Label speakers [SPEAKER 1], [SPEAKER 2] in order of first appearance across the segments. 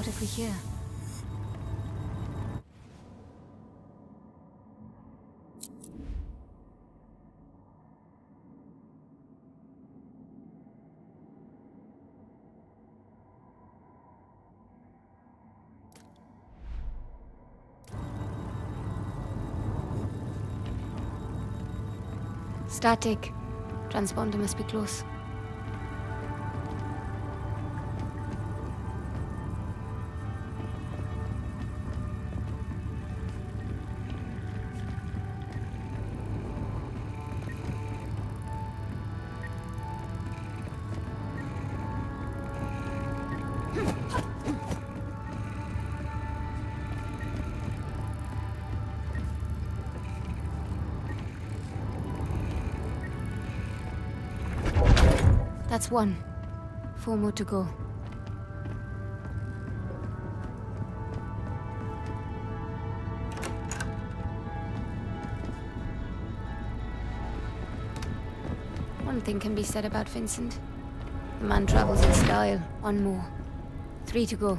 [SPEAKER 1] What if we hear? Static. Transponder must be close. That's one. 4 more to go. One thing can be said about Vincent. The man travels in style. One more. 3 to go.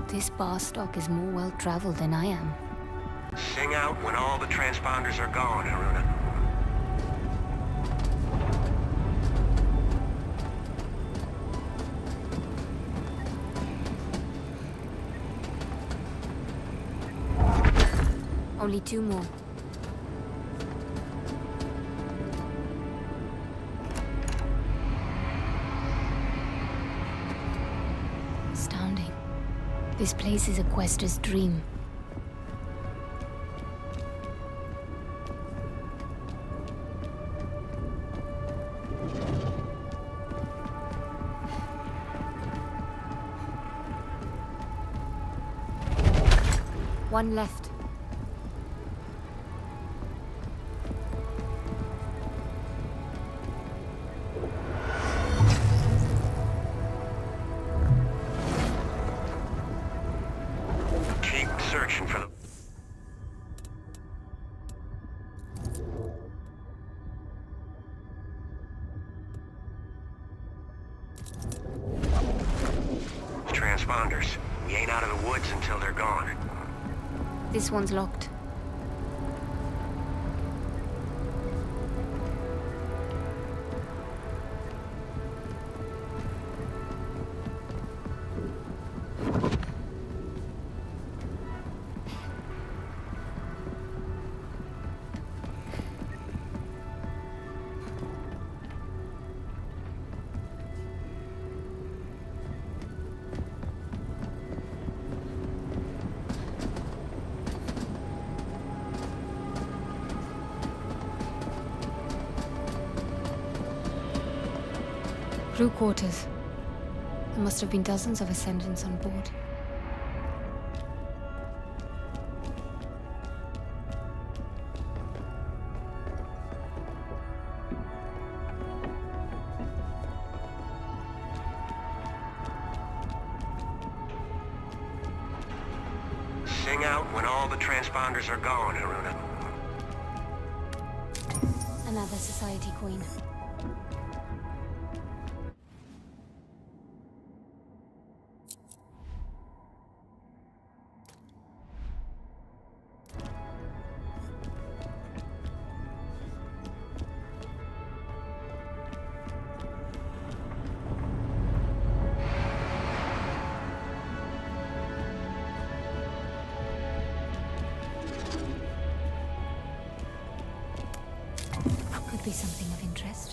[SPEAKER 1] This bar stock is more well-traveled than I am.
[SPEAKER 2] Sing out when all the transponders are gone, Haruna.
[SPEAKER 1] Only 2 more. Astounding. This place is a quester's dream. One left.
[SPEAKER 2] Keep searching for the... transponders. We ain't out of the woods until they're gone.
[SPEAKER 1] This one's locked. Crew quarters. There must have been dozens of Ascendants on board.
[SPEAKER 2] Sing out when all the transponders are gone, Haruna.
[SPEAKER 1] Another Society Queen. Could be something of interest.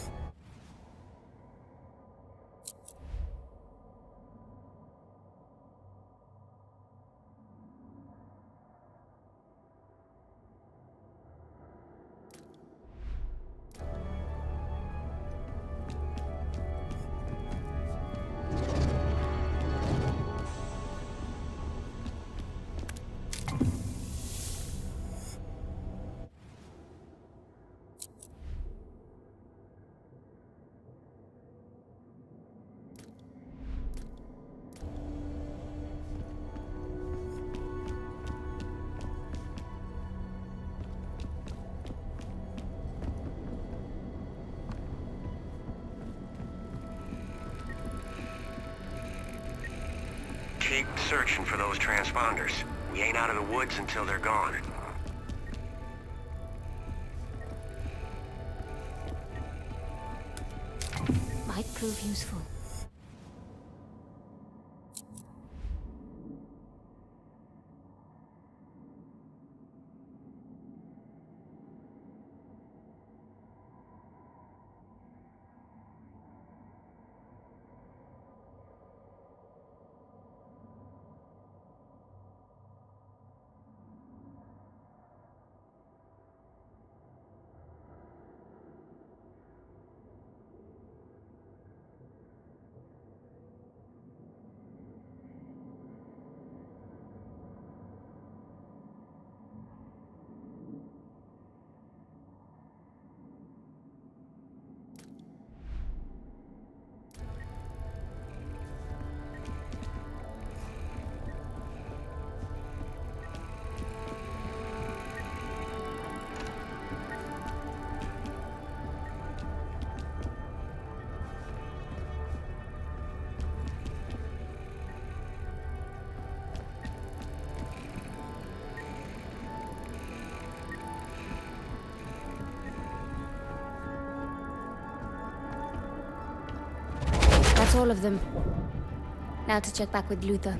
[SPEAKER 2] Keep searching for those transponders. We ain't out of the woods until they're gone.
[SPEAKER 1] Might prove useful. That's all of them. Now to check back with Luther.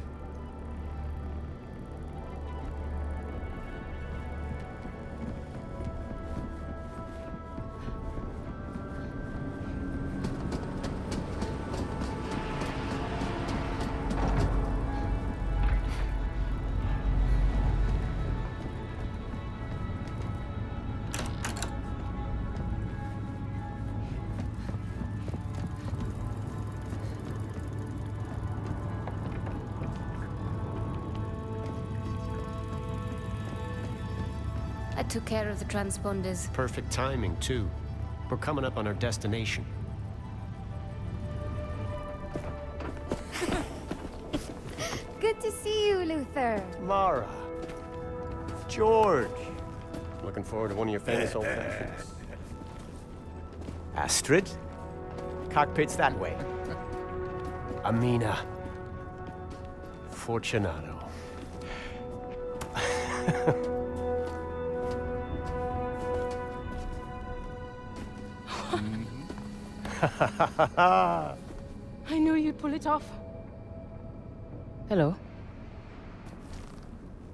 [SPEAKER 1] I took care of the transponders.
[SPEAKER 3] Perfect timing, too. We're coming up on our destination.
[SPEAKER 1] Good to see you, Luther.
[SPEAKER 3] Mara. George. Looking forward to one of your famous old fashions.
[SPEAKER 4] Astrid? Cockpit's that way.
[SPEAKER 3] Amina. Fortunato.
[SPEAKER 5] I knew you'd pull it off. Hello.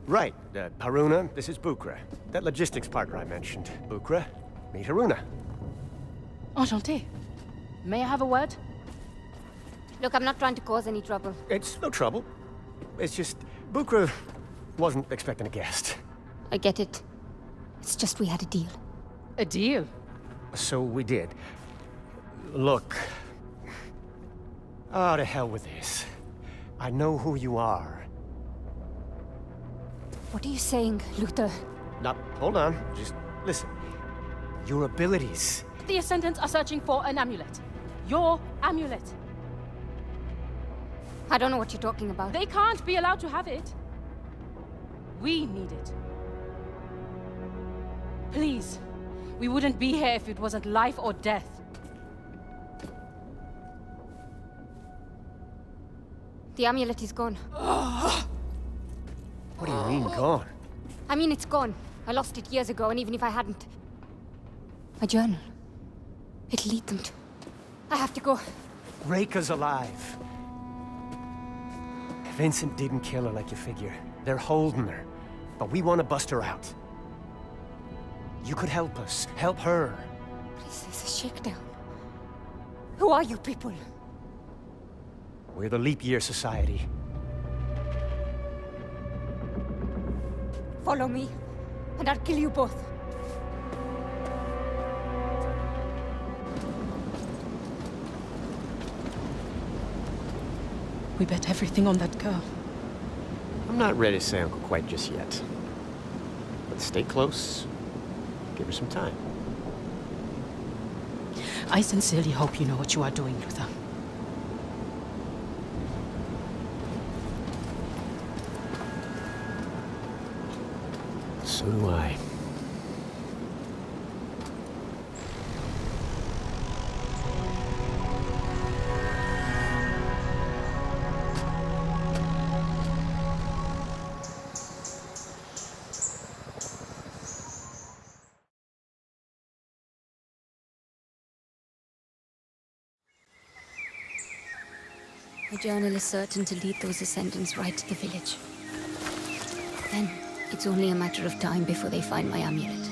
[SPEAKER 3] Right, Haruna, this is Bukra. That logistics partner I mentioned. Bukra, meet Haruna.
[SPEAKER 5] Enchanté. May I have a word?
[SPEAKER 1] Look, I'm not trying to cause any trouble.
[SPEAKER 3] It's no trouble. It's just, Bukra wasn't expecting a guest.
[SPEAKER 1] I get it. It's just we had a deal.
[SPEAKER 5] A deal?
[SPEAKER 3] So we did. Look. Oh, to hell with this. I know who you are.
[SPEAKER 1] What are you saying, Luther?
[SPEAKER 3] Now, hold on. Just listen. Your abilities.
[SPEAKER 5] The Ascendants are searching for an amulet. Your amulet.
[SPEAKER 1] I don't know what you're talking about.
[SPEAKER 5] They can't be allowed to have it. We need it. Please. We wouldn't be here if it wasn't life or death.
[SPEAKER 1] The amulet is gone.
[SPEAKER 3] What do you mean, gone?
[SPEAKER 1] I mean, it's gone. I lost it years ago, and even if I hadn't... My journal. It'll lead them to... I have to go.
[SPEAKER 3] Reka's alive. Vincent didn't kill her like you figure. They're holding her. But we want to bust her out. You could help us. Help her.
[SPEAKER 1] What is this, a shakedown? Who are you people?
[SPEAKER 3] We're the Leap Year Society.
[SPEAKER 1] Follow me, and I'll kill you both.
[SPEAKER 5] We bet everything on that girl.
[SPEAKER 3] I'm not ready to say Uncle quite just yet. But stay close. Give her some time.
[SPEAKER 5] I sincerely hope you know what you are doing, Luther.
[SPEAKER 3] So do I.
[SPEAKER 1] The journal is certain to lead those ascendants right to the village. Then, it's only a matter of time before they find my amulet.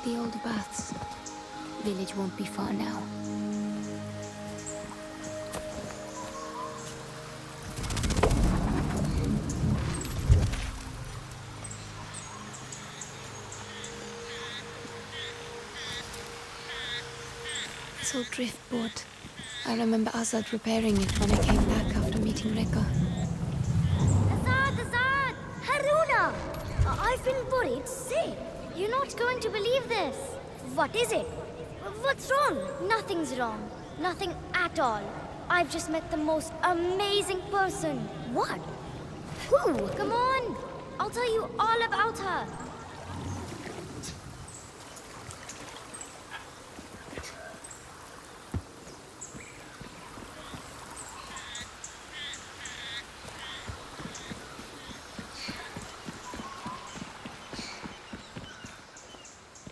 [SPEAKER 1] The old baths. Village won't be far now. This old driftboard. I remember Azad repairing it when I came back after meeting Rekka.
[SPEAKER 6] Azad! Haruna! I've been worried sick. You're not going to believe this. What is it? What's wrong? Nothing's wrong. Nothing at all. I've just met the most amazing person. What? Who? Come on! I'll tell you all about her.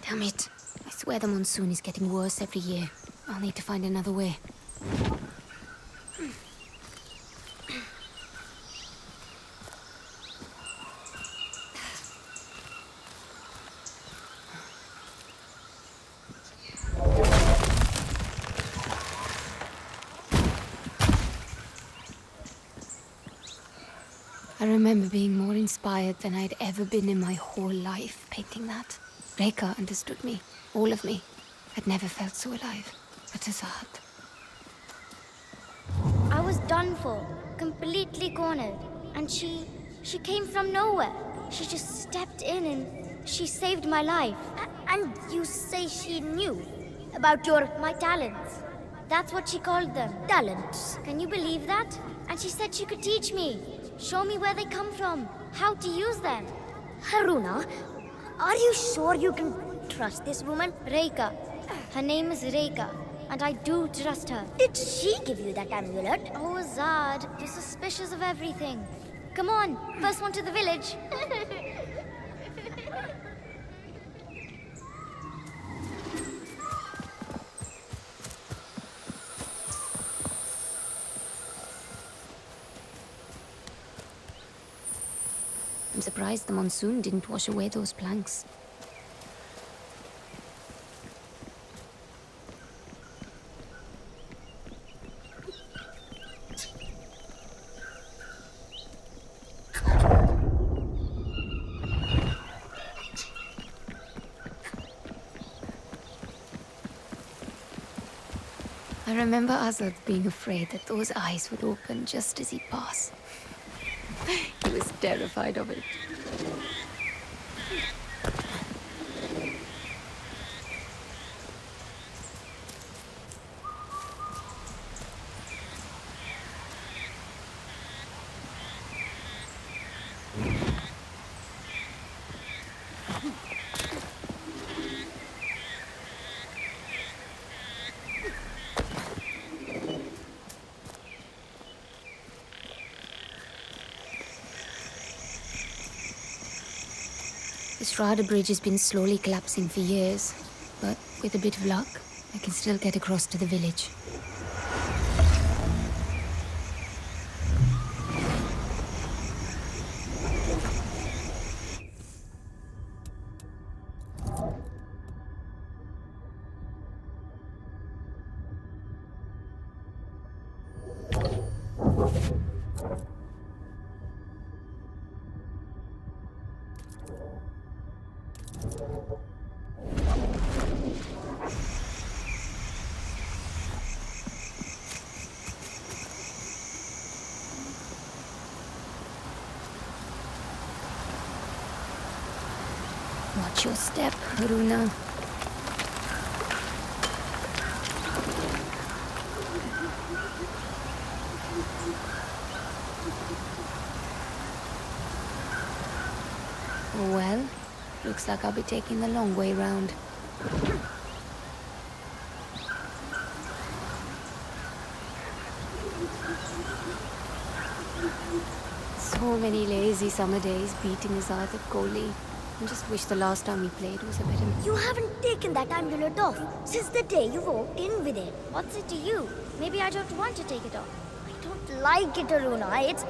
[SPEAKER 1] Damn it. I swear the monsoon is getting worse every year. I'll need to find another way. I remember being more inspired than I'd ever been in my whole life painting that. Rekka understood me, all of me. I'd never felt so alive. But Azad.
[SPEAKER 6] I was done for, completely cornered. And she came from nowhere. She just stepped in and she saved my life. And you say she knew about my talents? That's what she called them, talents. Can you believe that? And she said she could teach me, show me where they come from, how to use them. Haruna, are you sure you can trust this woman? Rekka. Her name is Rekka, and I do trust her. Did she give you that amulet? Oh, Azad, you're suspicious of everything. Come on, first one to the village.
[SPEAKER 1] I'm surprised the monsoon didn't wash away those planks. I remember Azad being afraid that those eyes would open just as he passed. He was terrified of it. The Strada Bridge has been slowly collapsing for years, but with a bit of luck, I can still get across to the village. Watch your step, Haruna. Well, looks like I'll be taking the long way round. So many lazy summer days beating Azad at goalie. I just wish the last time we played was a better...
[SPEAKER 6] You haven't taken that amulet off since the day you walked in with it. What's it to you? Maybe I don't want to take it off. I don't like it, Aruna. It's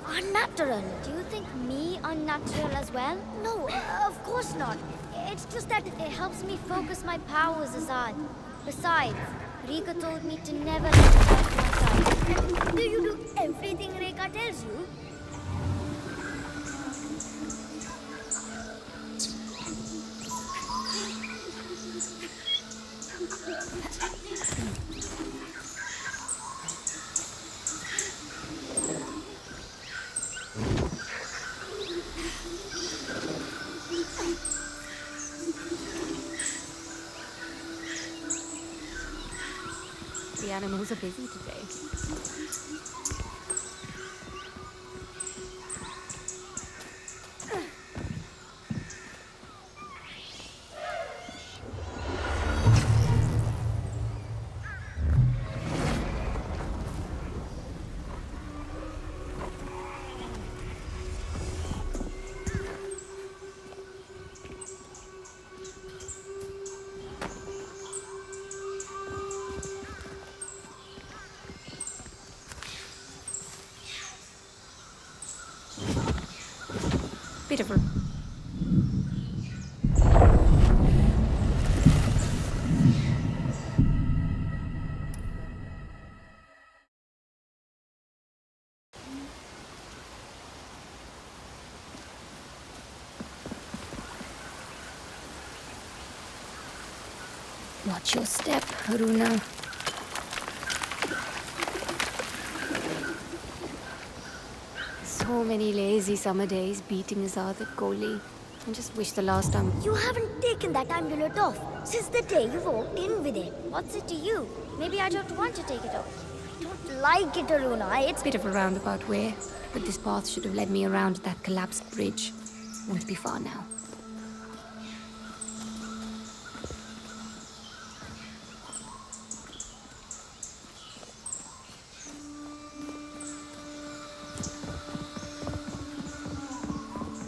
[SPEAKER 6] unnatural. Do you think me unnatural as well? No, of course not. It's just that it helps me focus my powers, Azad. Besides, Rika told me to never let it out of my sight. Do you do everything Rika tells you?
[SPEAKER 1] The animals are busy today. Bit of a... Watch your step, Haruna. So many lazy summer days beating Azad at goalie. I just wish the last time...
[SPEAKER 6] You haven't taken that amulet off since the day you walked in with it. What's it to you? Maybe I don't want to take it off. I don't like it, Aruna. It's...
[SPEAKER 1] Bit of a roundabout way, but this path should have led me around that collapsed bridge. Won't be far now.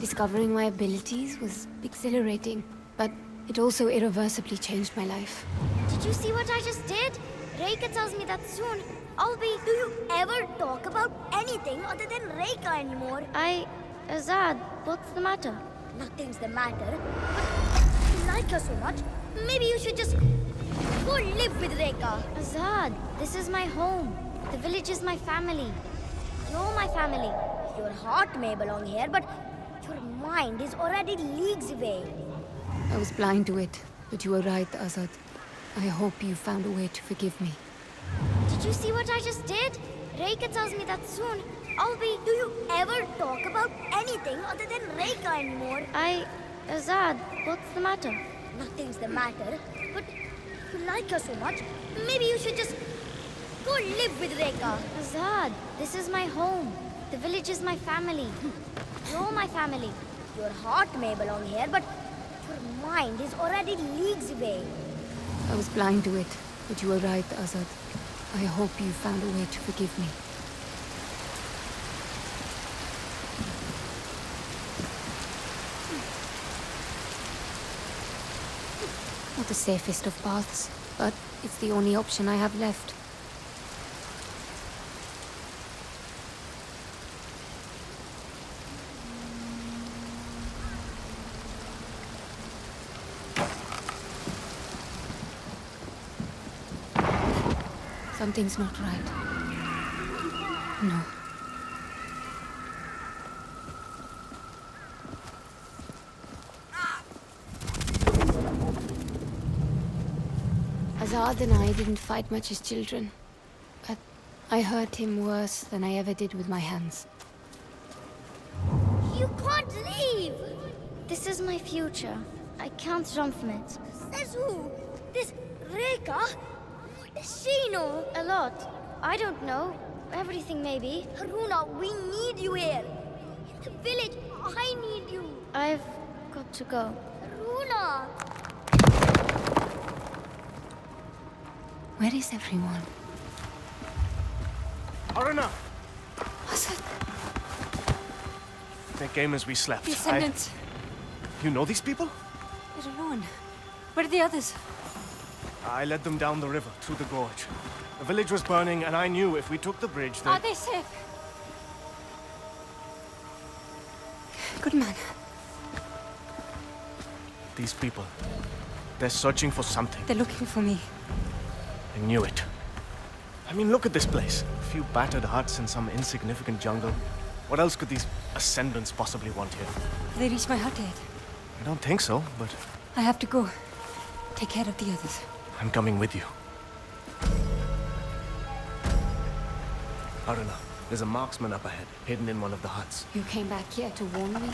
[SPEAKER 1] Discovering my abilities was exhilarating, but it also irreversibly changed my life.
[SPEAKER 6] Did you see what I just did? Reika tells me that soon I'll be... Do you ever talk about anything other than Reika anymore? Azad, what's the matter? Nothing's the matter. But you like her so much, maybe you should just go live with Reika. Azad, this is my home. The village is my family. You're my family. Your heart may belong here, but your mind is already leagues away.
[SPEAKER 1] I was blind to it, but you were right, Azad. I hope you found a way to forgive me.
[SPEAKER 6] Did you see what I just did? Reika tells me that soon I'll be... Do you ever talk about anything other than Reika anymore? Azad, what's the matter? Nothing's the matter, but you like her so much, maybe you should just go live with Reika. Azad, this is my home. The village is my family. You're my family. Your heart may belong here, but your mind is already leagues away.
[SPEAKER 1] I was blind to it, but you were right, Azad. I hope you found a way to forgive me. Not the safest of paths, but it's the only option I have left. Something's not right. No. Azad and I didn't fight much as children, but I hurt him worse than I ever did with my hands.
[SPEAKER 6] You can't leave! This is my future. I can't run from it. Says who? This Reika? What does she know? A lot. I don't know. Everything, maybe. Haruna, we need you here. In the village, I need you. I've got to go. Haruna!
[SPEAKER 1] Where is everyone?
[SPEAKER 3] Aruna!
[SPEAKER 1] Azad.
[SPEAKER 7] They came as we slept.
[SPEAKER 1] The Ascendants.
[SPEAKER 7] You know these people?
[SPEAKER 1] They're alone. Where are the others?
[SPEAKER 7] I led them down the river, through the gorge. The village was burning, and I knew if we took the bridge,
[SPEAKER 1] Are
[SPEAKER 7] they...
[SPEAKER 1] they safe? Good man.
[SPEAKER 7] These people, they're searching for something.
[SPEAKER 1] They're looking for me.
[SPEAKER 7] I knew it. I mean, look at this place. A few battered huts in some insignificant jungle. What else could these Ascendants possibly want here?
[SPEAKER 1] Have they reached my hut yet?
[SPEAKER 7] I don't think so, but
[SPEAKER 1] I have to go. Take care of the others.
[SPEAKER 7] I'm coming with you. Aruna, there's a marksman up ahead, hidden in one of the huts.
[SPEAKER 1] You came back here to warn me?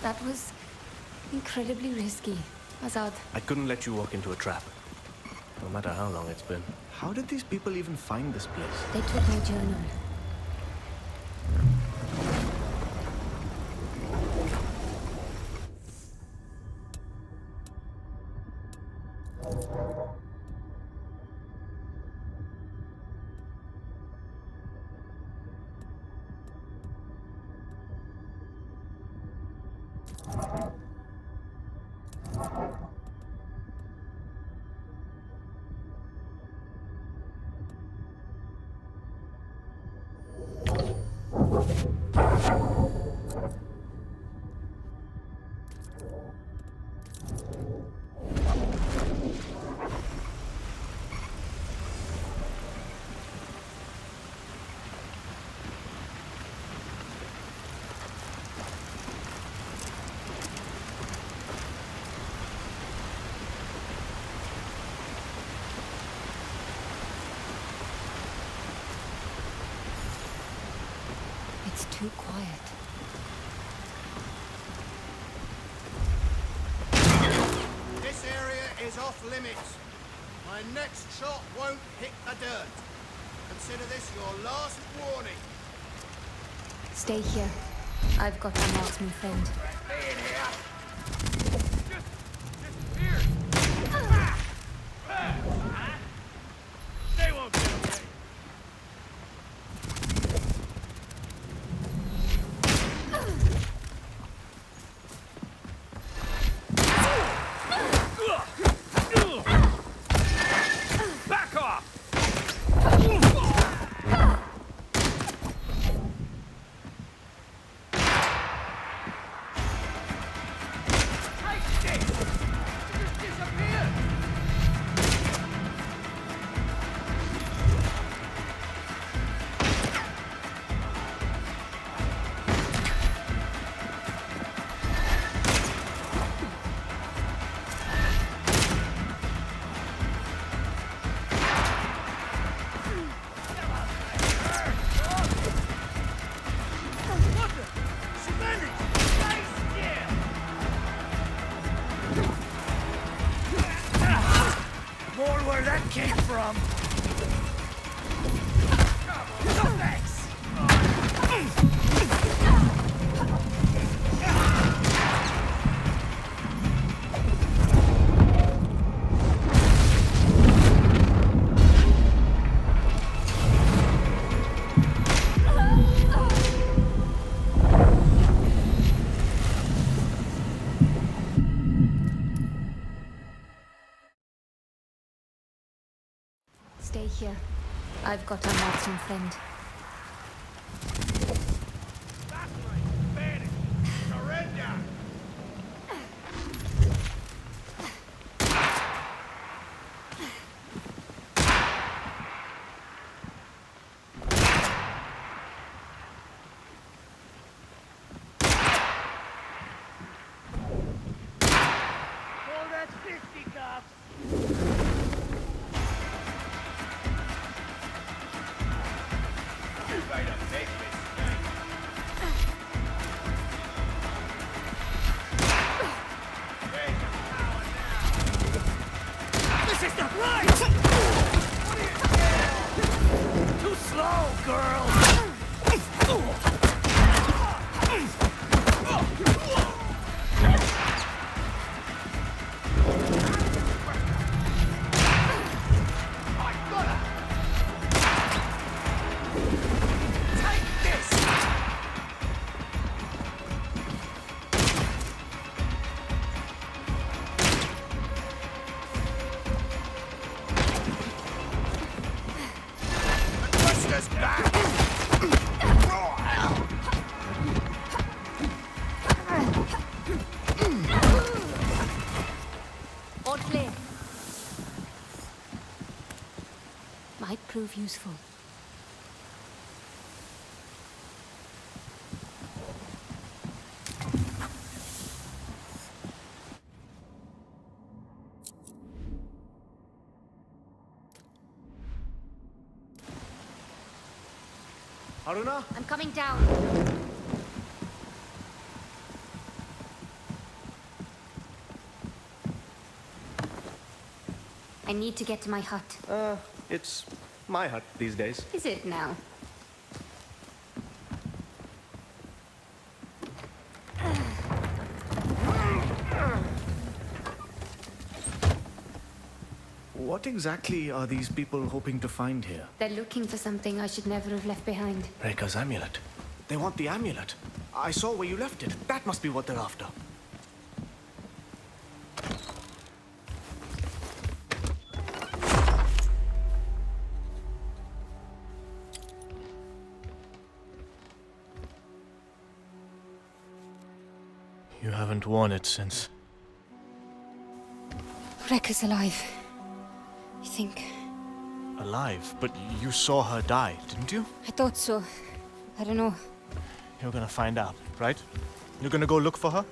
[SPEAKER 1] That was incredibly risky. Azad,
[SPEAKER 7] I couldn't let you walk into a trap. No matter how long it's been. How did these people even find this place?
[SPEAKER 1] they took my journal. It's too quiet.
[SPEAKER 8] This area is off limits. My next shot won't hit the dirt. Consider this your last warning.
[SPEAKER 1] Stay here. I've got a marksman friend.
[SPEAKER 8] They won't get away.
[SPEAKER 2] Back off!
[SPEAKER 8] More where that came from.
[SPEAKER 1] Stay here. I've got a marksman friend.
[SPEAKER 8] Surrender! Hold that 50, cops! This is not right! Too slow, girl! Take this!
[SPEAKER 1] might prove useful.
[SPEAKER 7] Haruna?
[SPEAKER 1] I'm coming down. I need to get to my hut.
[SPEAKER 7] It's my hut these days.
[SPEAKER 1] Is it now?
[SPEAKER 7] What exactly are these people hoping to find here?
[SPEAKER 1] They're looking for something I should never have left behind.
[SPEAKER 7] Reka's amulet. They want the amulet. I saw where you left it. That must be what they're after. You haven't worn it since.
[SPEAKER 1] Rekka's alive. You think?
[SPEAKER 7] Alive? But you saw her die, didn't you?
[SPEAKER 1] I thought so. I don't know.
[SPEAKER 7] You're gonna find out, right? You're gonna go look for her?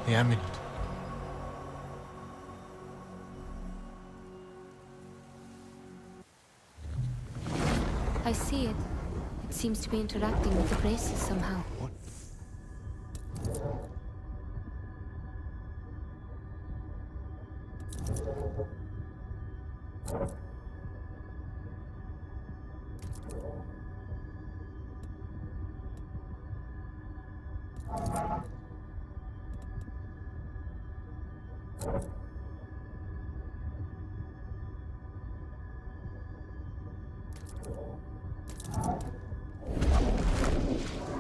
[SPEAKER 7] The amulet.
[SPEAKER 1] I see it. It seems to be interacting with the braces somehow.
[SPEAKER 7] What?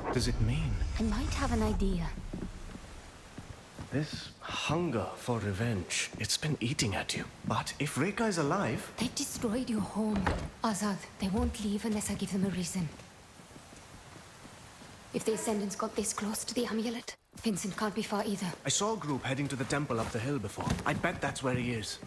[SPEAKER 7] What does it mean?
[SPEAKER 1] I might have an idea.
[SPEAKER 7] This hunger for revenge, it's been eating at you. But if Reka is alive...
[SPEAKER 1] They've destroyed your home. Azad, they won't leave unless I give them a reason. If the Ascendants got this close to the amulet, Vincent can't be far either.
[SPEAKER 7] I saw a group heading to the temple up the hill before. I bet that's where he is.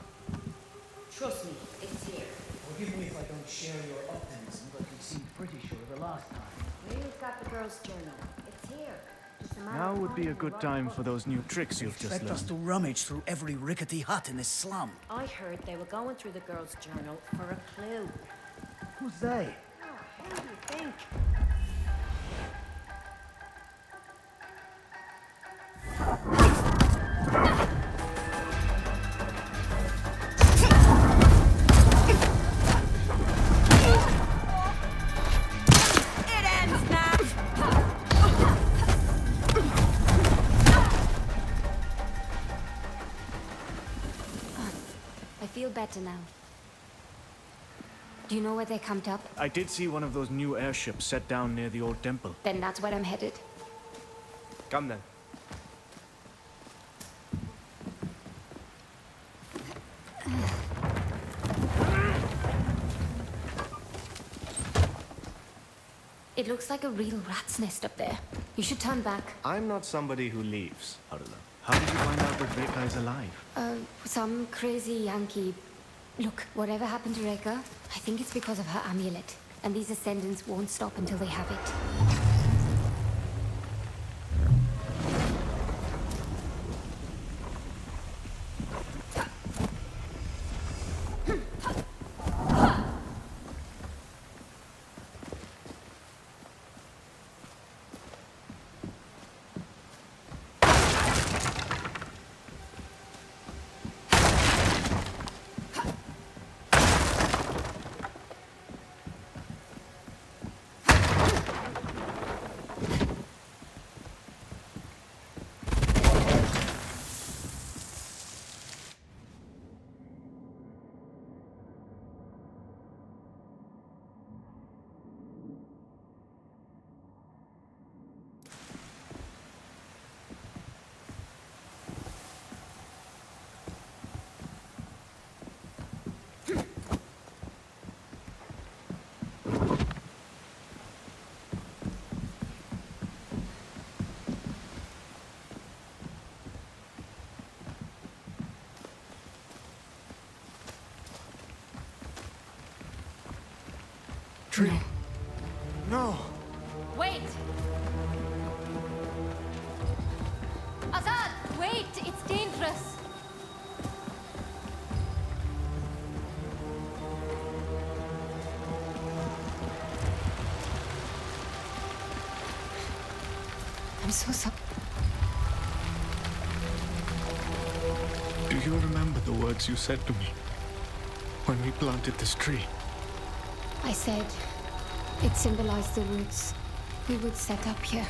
[SPEAKER 9] Trust me, it's here. Forgive me if I don't share your optimism, but you seemed pretty sure the last time.
[SPEAKER 10] We've got the girl's journal. It's here. Just a matter
[SPEAKER 7] Now
[SPEAKER 10] of
[SPEAKER 7] would be a
[SPEAKER 10] finding the
[SPEAKER 7] good
[SPEAKER 10] right
[SPEAKER 7] time
[SPEAKER 10] book.
[SPEAKER 7] for those new tricks you've just
[SPEAKER 9] Expect us
[SPEAKER 7] learned.
[SPEAKER 9] to rummage through every rickety hut in this slum.
[SPEAKER 10] I heard they were going through the girl's journal for a clue.
[SPEAKER 9] Who's they?
[SPEAKER 10] Oh, who do you think?
[SPEAKER 1] I feel better now. Do you know where they camped up?
[SPEAKER 7] I did see one of those new airships set down near the old temple.
[SPEAKER 1] Then that's where I'm headed.
[SPEAKER 7] Come then.
[SPEAKER 1] It looks like a real rat's nest up there. You should turn back.
[SPEAKER 7] I'm not somebody who leaves, Haruna. How did you find out that Reka is alive?
[SPEAKER 1] Some crazy Yankee. Look, whatever happened to Reka, I think it's because of her amulet. And these Ascendants won't stop until they have it.
[SPEAKER 7] tree. No.
[SPEAKER 1] Wait! Azad, wait! It's dangerous! I'm so sorry.
[SPEAKER 7] Do you remember the words you said to me when we planted this tree?
[SPEAKER 1] I said it symbolized the roots we would set up here.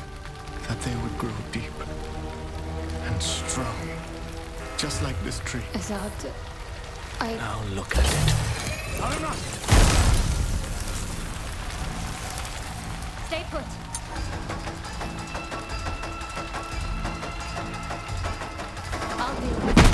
[SPEAKER 7] That they would grow deep and strong, just like this tree.
[SPEAKER 1] Azad,
[SPEAKER 7] Now look at it.
[SPEAKER 1] Stay put. I'll deal with it.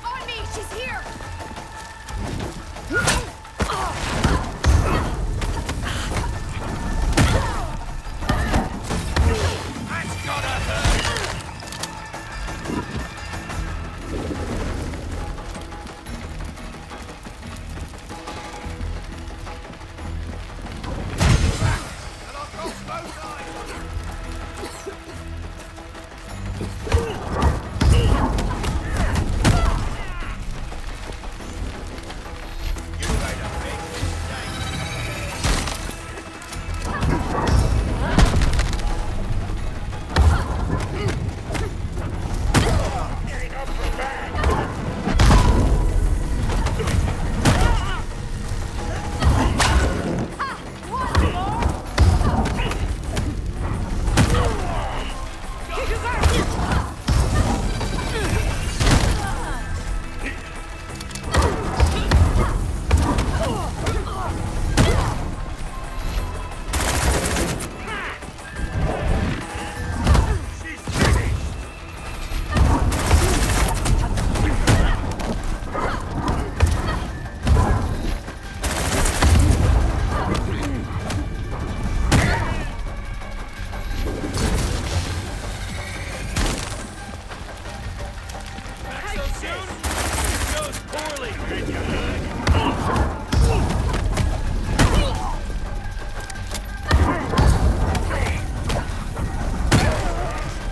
[SPEAKER 6] On me! She's here!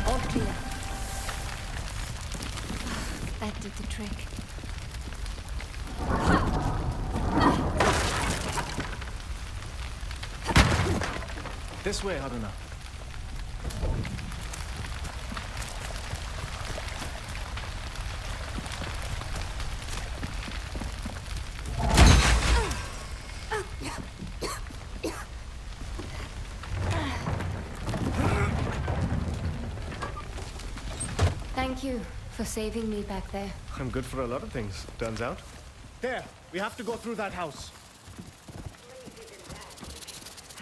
[SPEAKER 1] All clear. That did the trick.
[SPEAKER 7] This way, Haruna.
[SPEAKER 1] Thank you for saving me back there.
[SPEAKER 7] I'm good for a lot of things, turns out.
[SPEAKER 4] There, we have to go through that house.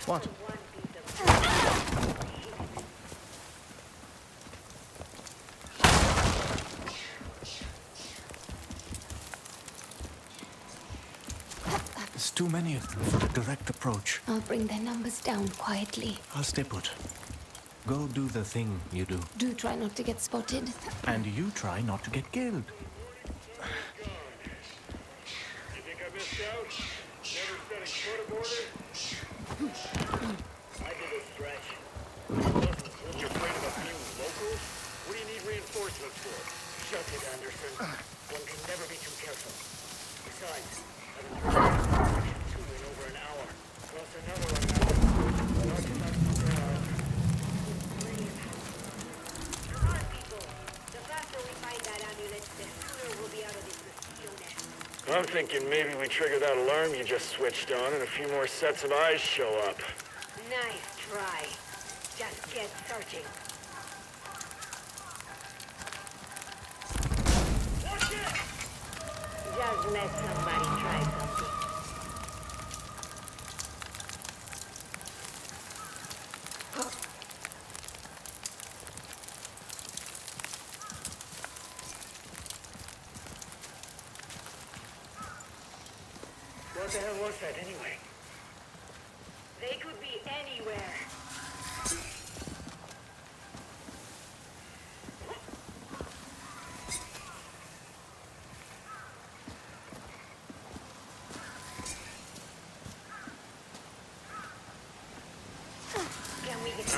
[SPEAKER 7] What? There's too many of them for a direct approach.
[SPEAKER 1] I'll bring their numbers down quietly.
[SPEAKER 7] I'll stay put. Go do the thing you do.
[SPEAKER 1] Do try not to get spotted.
[SPEAKER 7] And you try not to get killed.
[SPEAKER 8] You think I missed out? Never setting foot aboard it? I did a stretch. You're afraid of a few locals? What do you need reinforcements for? Shut it, Anderson. One can never be too careful. Besides, I've been two in over an hour. Plus another one now. Not enough to go out. Come on, people. The faster we find that amulet, the sooner we'll be out of this mosquito nest. I'm thinking maybe we trigger that alarm you just switched on and a few more sets of eyes show up.
[SPEAKER 10] Nice try. Just get searching. Just let somebody try something.
[SPEAKER 8] What the hell was that anyway?
[SPEAKER 10] They could be anywhere. Can we get...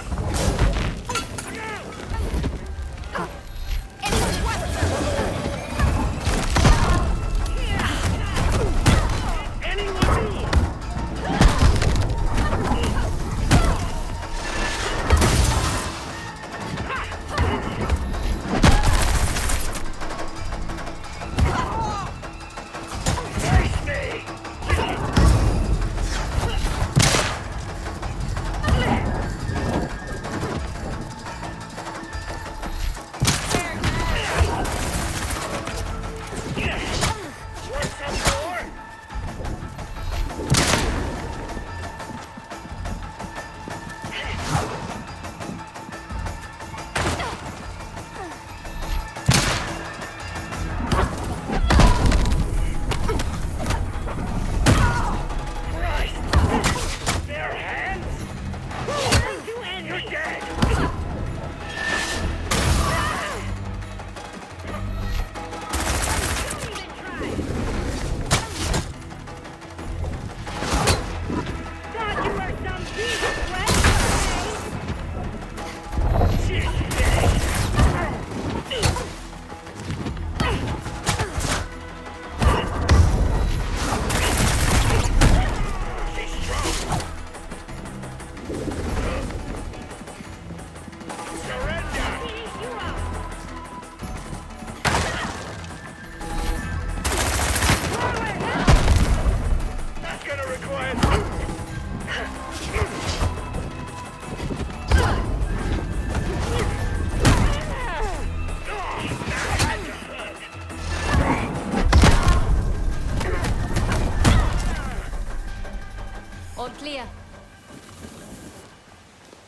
[SPEAKER 1] All clear.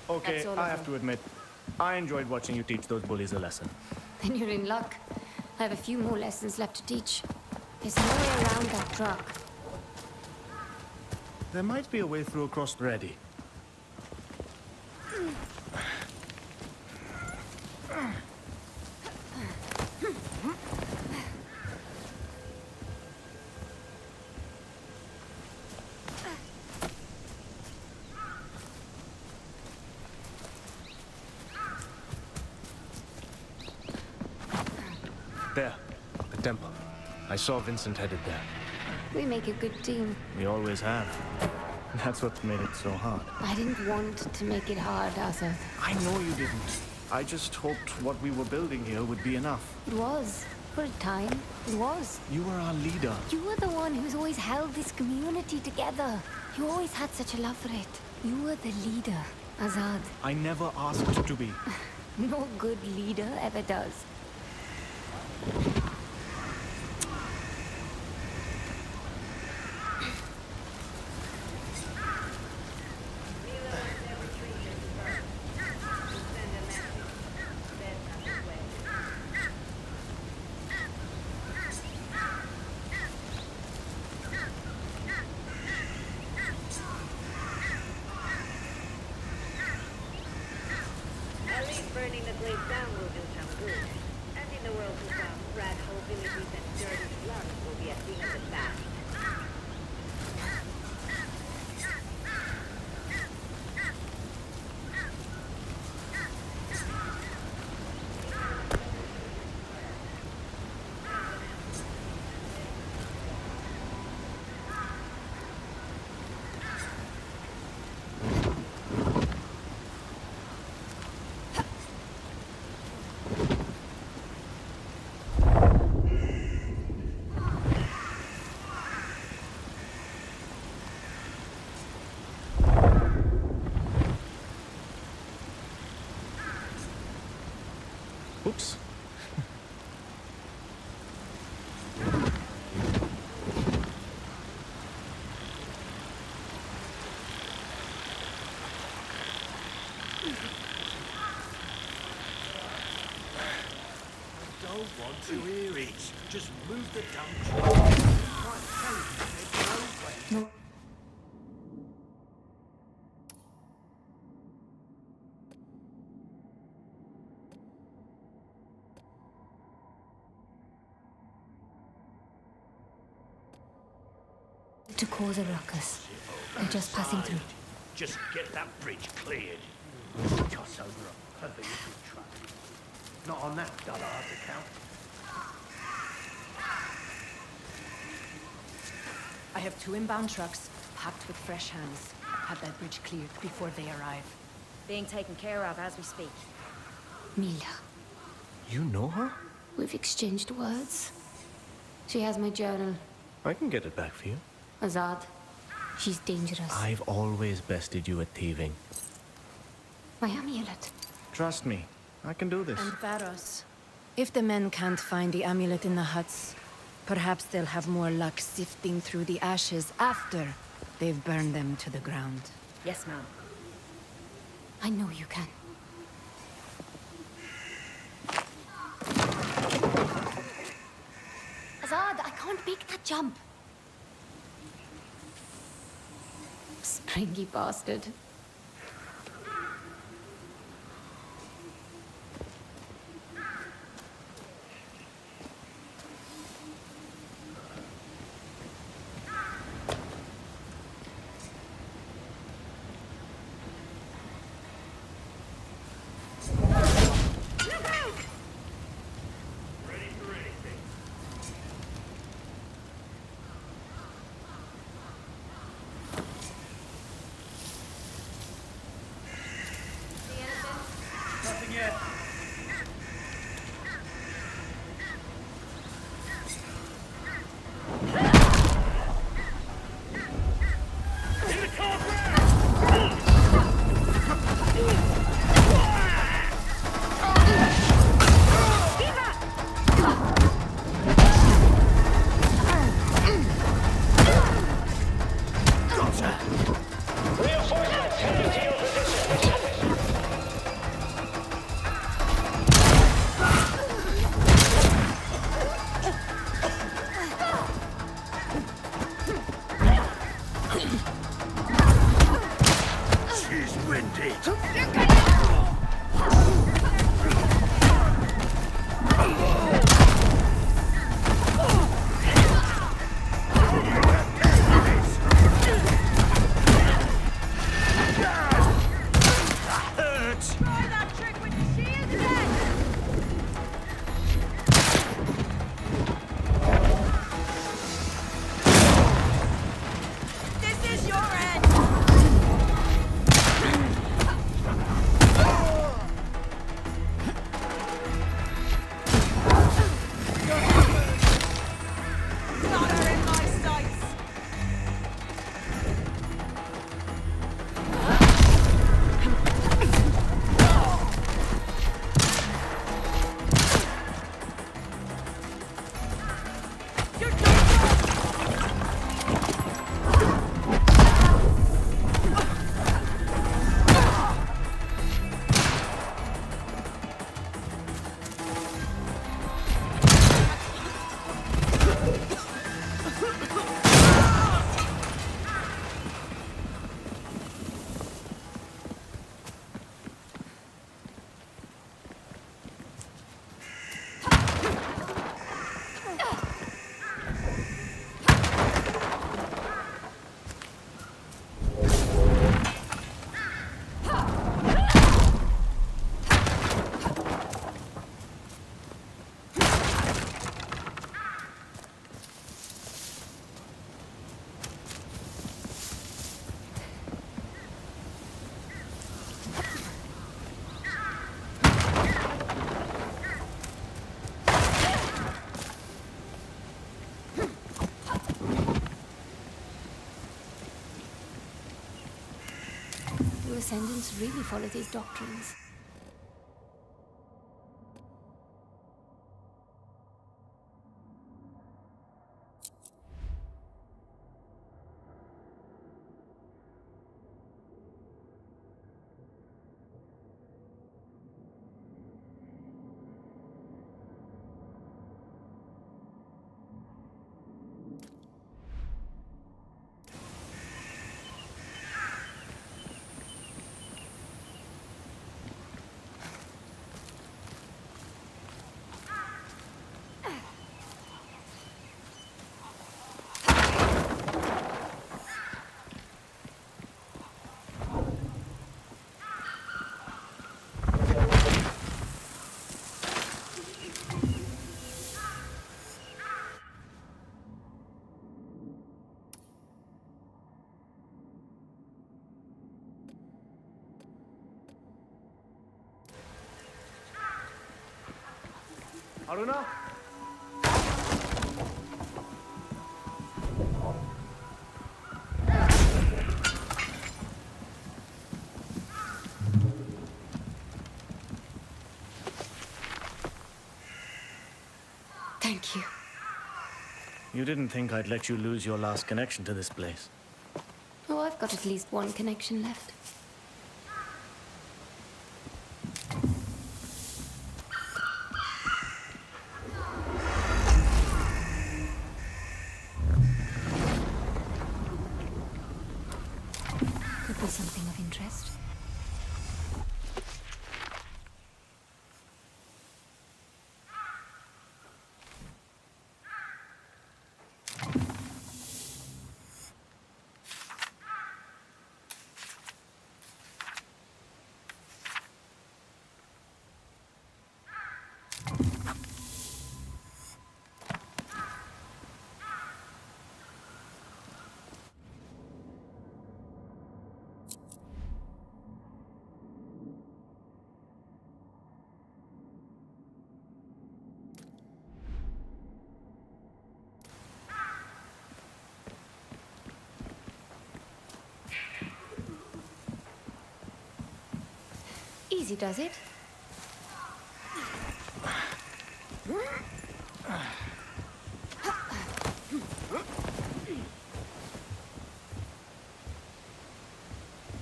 [SPEAKER 7] Okay,
[SPEAKER 1] That's all
[SPEAKER 7] I
[SPEAKER 1] of
[SPEAKER 7] have
[SPEAKER 1] them.
[SPEAKER 7] to admit, I enjoyed watching you teach those bullies a lesson.
[SPEAKER 1] Then you're in luck. I have a few more lessons left to teach. There's no way around that truck.
[SPEAKER 7] There might be a way through across ready. There, the temple. I saw Vincent headed there.
[SPEAKER 1] We make a good team.
[SPEAKER 7] We always have. That's what made it so hard.
[SPEAKER 1] I didn't want to make it hard, Arthur.
[SPEAKER 7] I know you didn't. I just hoped what we were building here would be enough.
[SPEAKER 1] It was. For a time, it was.
[SPEAKER 7] You were our leader.
[SPEAKER 1] You were the one who's always held this community together. You always had such a love for it. You were the leader, Azad.
[SPEAKER 7] I never asked to be.
[SPEAKER 1] No good leader ever does.
[SPEAKER 10] At least burning the place down will do some good. And in the world to come, rat hole villages and dirty slums will be a thing of the past.
[SPEAKER 7] Oops.
[SPEAKER 8] Don't want to hear it. Just move the dump truck. Right, tell him, Pedro.
[SPEAKER 1] No. To cause a ruckus. They're just passing through.
[SPEAKER 8] Just get that bridge cleared. Toss over a perpendicular truck. Not on that dullard account.
[SPEAKER 5] I have 2 inbound trucks, packed with fresh hands. Have that bridge cleared before they arrive.
[SPEAKER 10] Being taken care of as we speak.
[SPEAKER 1] Mila.
[SPEAKER 7] You know her?
[SPEAKER 1] We've exchanged words. She has my journal.
[SPEAKER 7] I can get it back for you.
[SPEAKER 1] Azad. She's dangerous.
[SPEAKER 7] I've always bested you at thieving.
[SPEAKER 1] My amulet.
[SPEAKER 7] Trust me, I can do this.
[SPEAKER 5] And Varos. If the men can't find the amulet in the huts, perhaps they'll have more luck sifting through the ashes after they've burned them to the ground.
[SPEAKER 10] Yes, ma'am.
[SPEAKER 1] I know you can. Azad, I can't make that jump. Springy bastard. You Ascendants really follow these doctrines.
[SPEAKER 7] Aruna?
[SPEAKER 1] Thank you.
[SPEAKER 7] You didn't think I'd let you lose your last connection to this place.
[SPEAKER 1] Oh, I've got at least one connection left. Could be something of interest. Easy does it.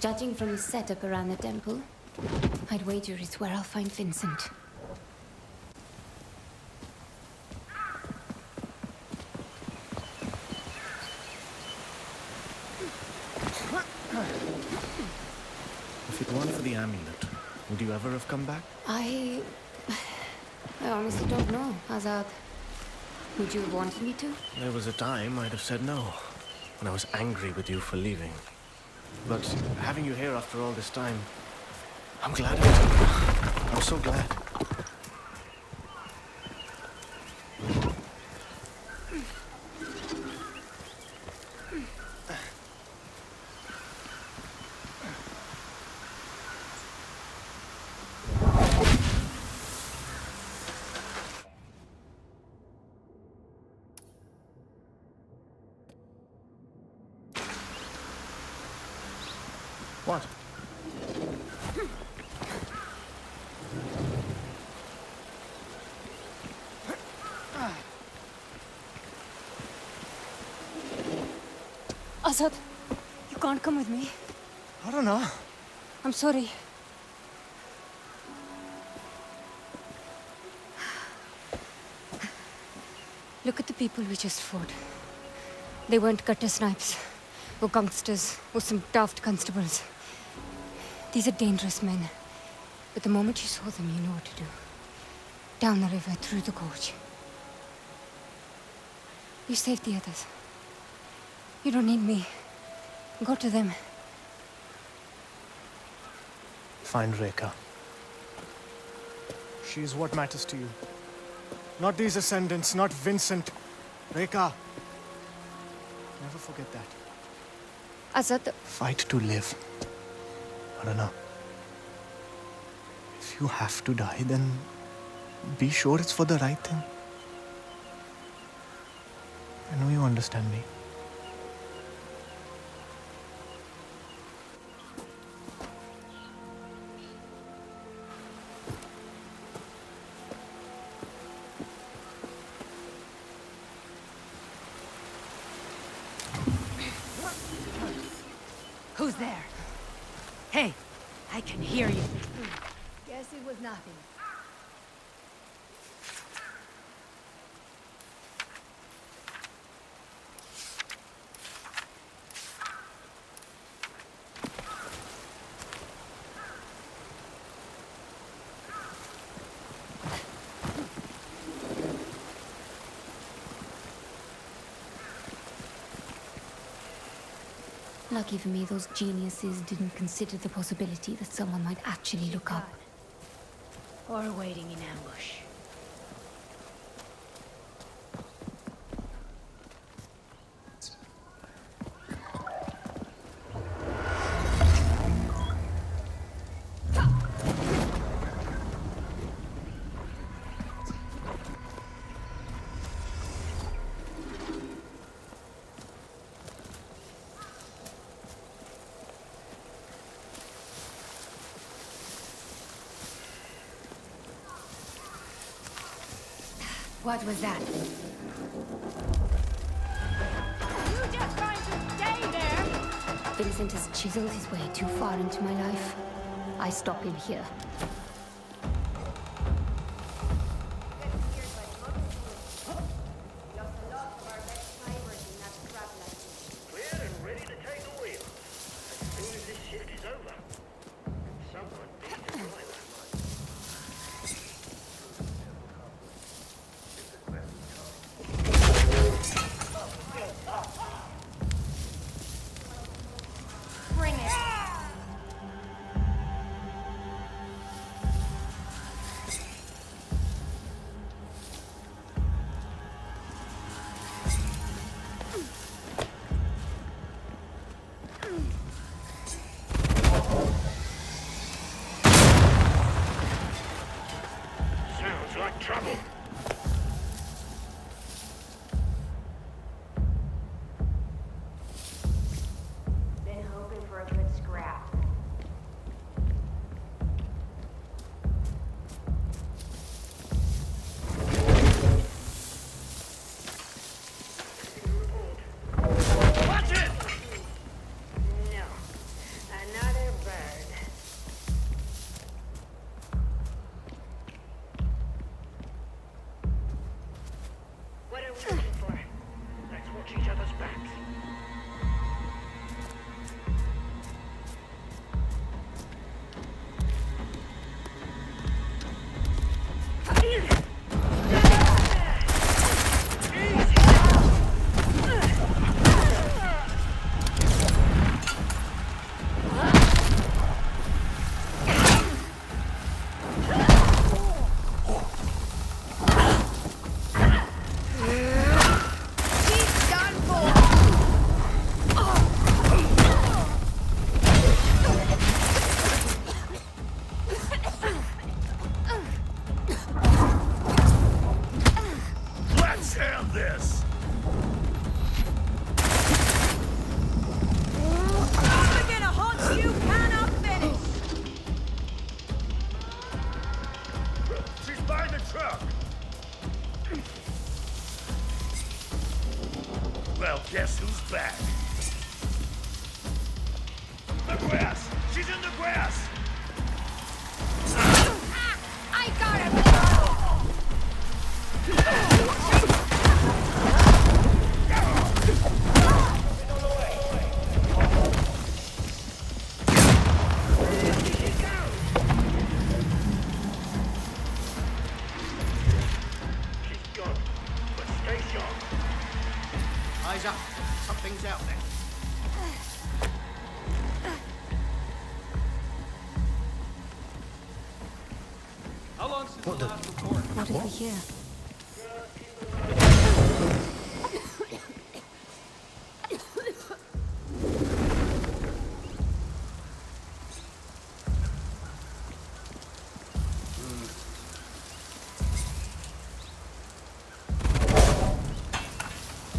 [SPEAKER 1] Judging from the setup around the temple, I'd wager it's where I'll find Vincent.
[SPEAKER 7] If it weren't for the amulet, would you ever have come back?
[SPEAKER 1] I honestly don't know, Azad. Would you have wanted me to?
[SPEAKER 7] There was a time I'd have said no, when I was angry with you for leaving. But having you here after all this time, I'm glad of it. I'm so glad. What?
[SPEAKER 1] Azad, you can't come with me.
[SPEAKER 7] I don't know.
[SPEAKER 1] I'm sorry. Look at the people we just fought. They weren't gutter snipes, or gangsters, or some daft constables. These are dangerous men. But the moment you saw them, you know what to do. Down the river, through the gorge. You saved the others. You don't need me. Go to them.
[SPEAKER 7] Find Rekha.
[SPEAKER 4] She's what matters to you. Not these ascendants, not Vincent. Rekha. Never forget that.
[SPEAKER 1] Azad,
[SPEAKER 7] Fight to live. I don't know. If you have to die, then be sure it's for the right thing. I know you understand me.
[SPEAKER 5] Who's there? Hey, I can hear you. Guess it was nothing.
[SPEAKER 1] lucky for me, those geniuses didn't consider the possibility that someone might actually look up.
[SPEAKER 5] Or waiting in ambush. What was that?
[SPEAKER 1] You just trying to stay there? Vincent has chiseled his way too far into my life. I stop him here.
[SPEAKER 8] Clear and ready to take the wheel. As soon as this shift is over. Someone needs to drive that much.
[SPEAKER 1] Bring it.
[SPEAKER 8] Sounds like trouble.
[SPEAKER 10] Been hoping for a good scrap.
[SPEAKER 8] Watch it!
[SPEAKER 10] No. Another bird. What are we looking for?
[SPEAKER 8] Let's watch each other's backs. Let's have this! She's by the truck! Well, guess who's back? The grass! She's in the grass!
[SPEAKER 1] I got him!
[SPEAKER 8] She's gone, but stay sharp.
[SPEAKER 9] Eyes up. Something's out there.
[SPEAKER 1] What did we hear?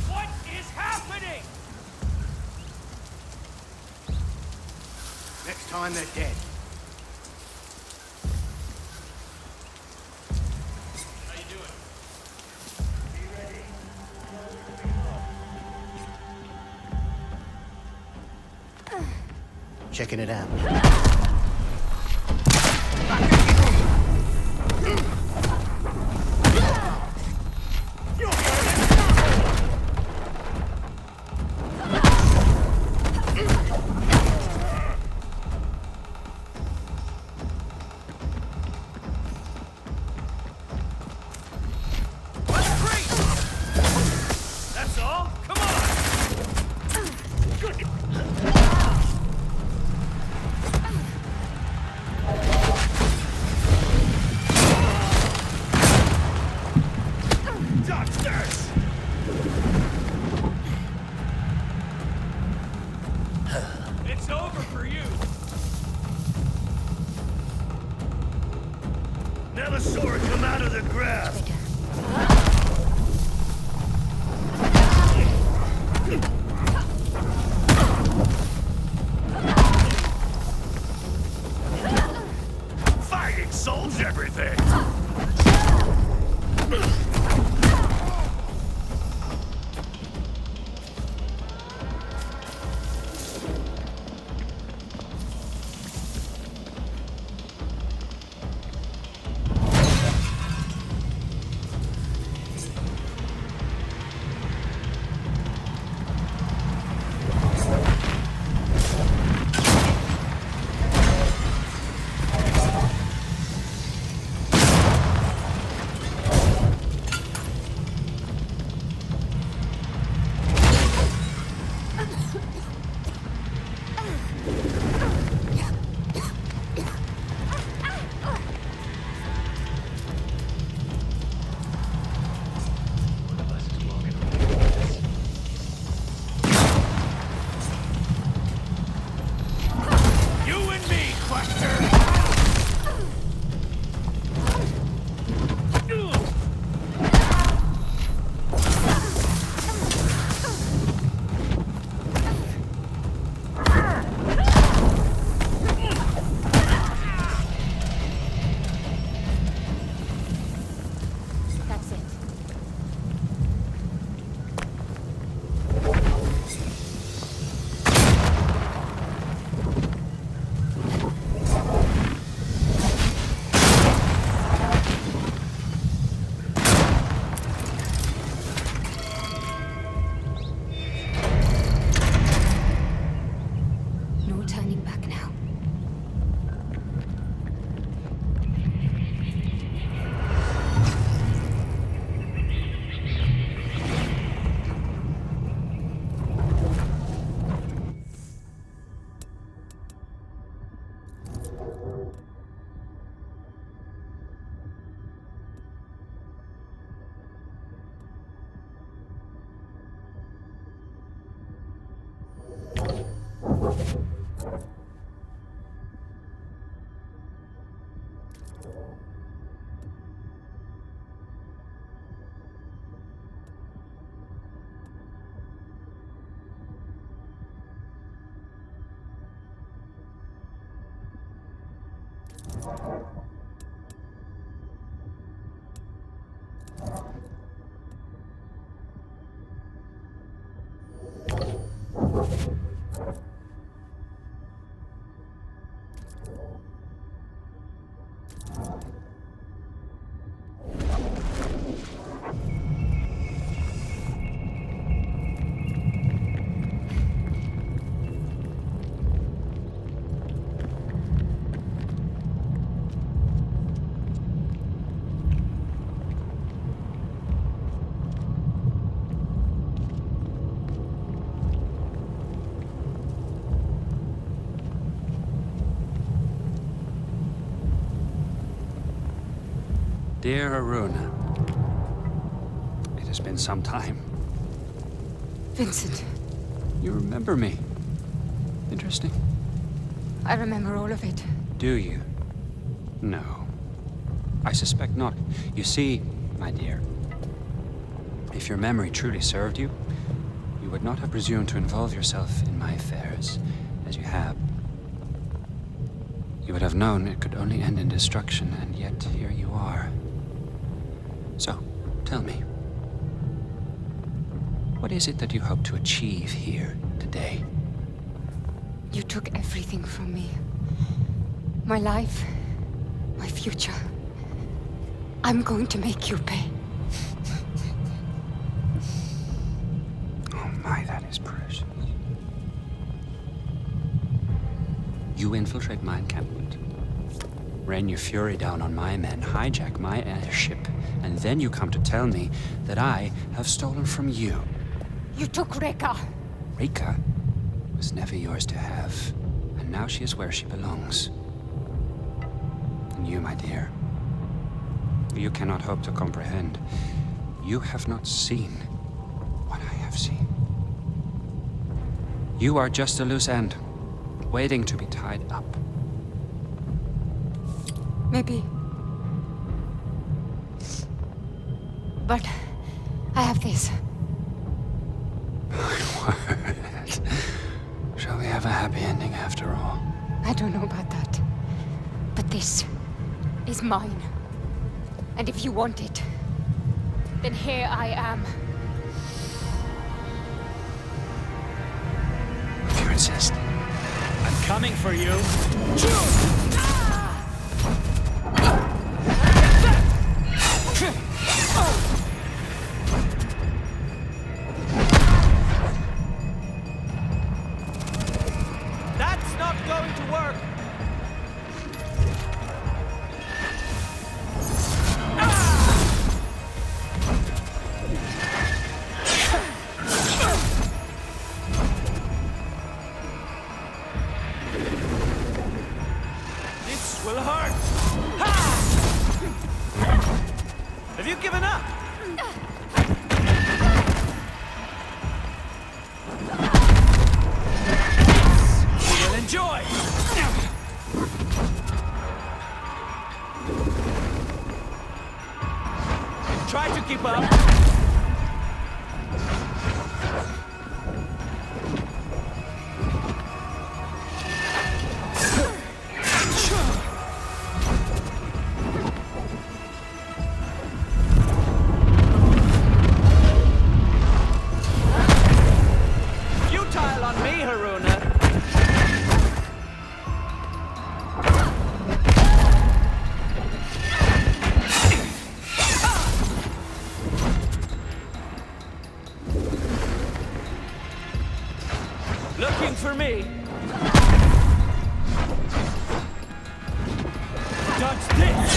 [SPEAKER 8] What is happening?
[SPEAKER 9] Next time they're dead. Checking it out.
[SPEAKER 8] That's all? Come on! Good.
[SPEAKER 11] Dear Aruna, it has been some time.
[SPEAKER 1] Vincent,
[SPEAKER 11] You remember me. Interesting.
[SPEAKER 1] I remember all of it.
[SPEAKER 11] Do you? No. I suspect not. You see, my dear, if your memory truly served you, you would not have presumed to involve yourself in my affairs, as you have. You would have known it could only end in destruction, and yet here you are. So, tell me, what is it that you hope to achieve here today?
[SPEAKER 1] You took everything from me. My life, my future. I'm going to make you pay.
[SPEAKER 11] Oh my, that is precious. You infiltrate my encampment, rain your fury down on my men, hijack my airship, and then you come to tell me that I have stolen from you.
[SPEAKER 1] You took Rekka.
[SPEAKER 11] Rika was never yours to have, and now she is where she belongs. And you, my dear, you cannot hope to comprehend. You have not seen what I have seen. You are just a loose end, waiting to be tied up.
[SPEAKER 1] Maybe. But I have this.
[SPEAKER 11] Shall we have a happy ending after all?
[SPEAKER 1] I don't know about that. But this is mine. And if you want it, then here I am.
[SPEAKER 11] If you insist.
[SPEAKER 9] I'm coming for you.
[SPEAKER 3] That's not going to work! This will hurt! Ha! Have you given up? You will enjoy! Try to keep up. Futile on me, Haruna. Looking for me. Dodge this.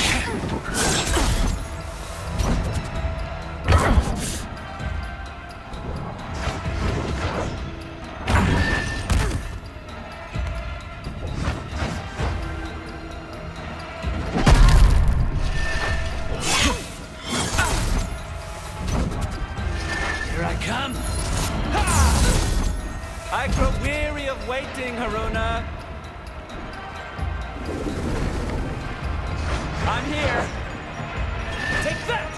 [SPEAKER 3] Here I come. I grow weary of waiting, Haruna. I'm here. Take that!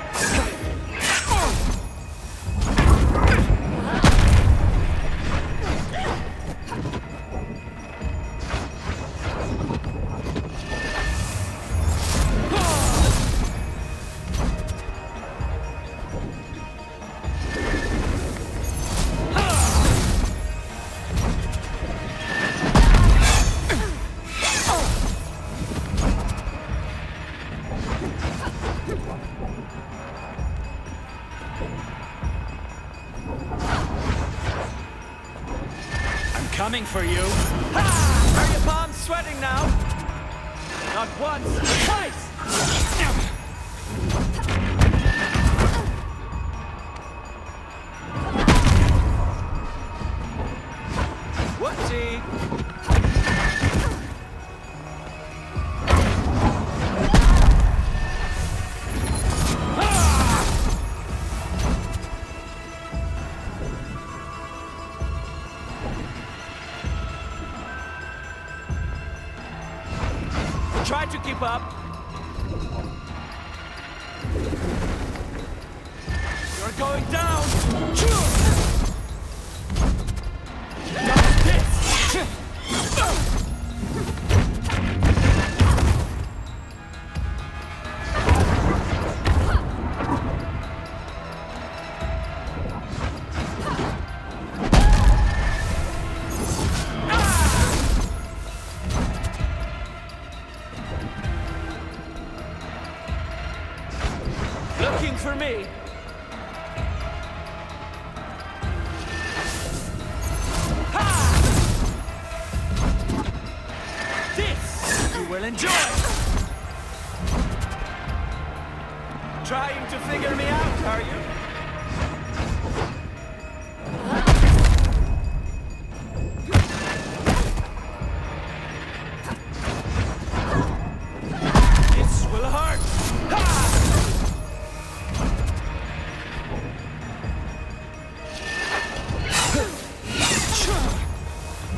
[SPEAKER 9] coming for you. Ha! Are your palms sweating now? Not once, but twice! Whoopsie! Try to keep up. You're going down. That's this. Looking for me. Ha! This you will enjoy. Trying to figure me out, are you? This will hurt. Ha!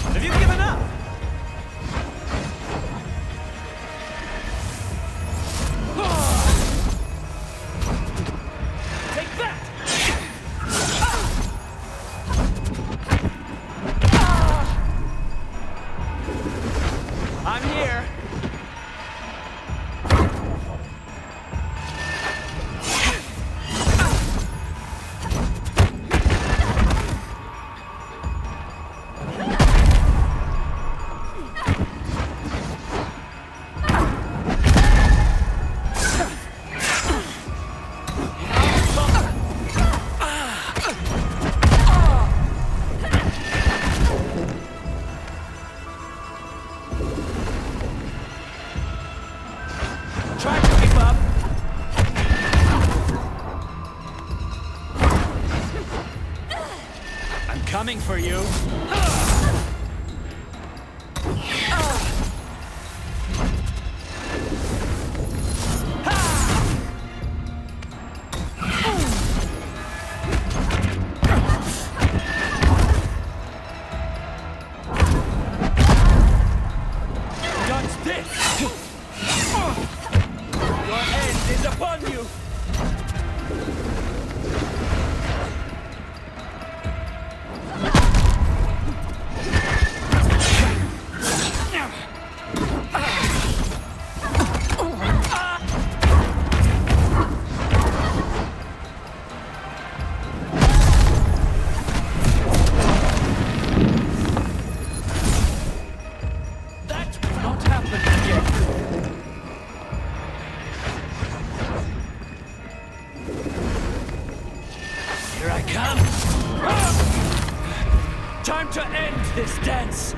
[SPEAKER 9] Have you given up? Take that! I'm here. Try to keep up. I'm coming for you. Got this. Your end is upon you! That will not happen again. Here I come. Time to end this dance.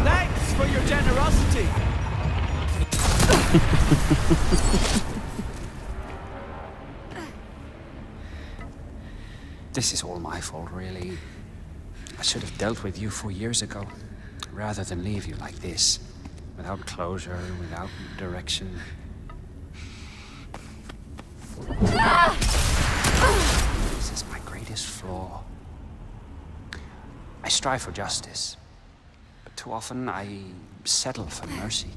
[SPEAKER 9] Thanks for your generosity.
[SPEAKER 11] This is all my fault, really. I should have dealt with you 4 years ago, rather than leave you like this, without closure, without direction. This is my greatest flaw. I strive for justice, but too often I settle for mercy.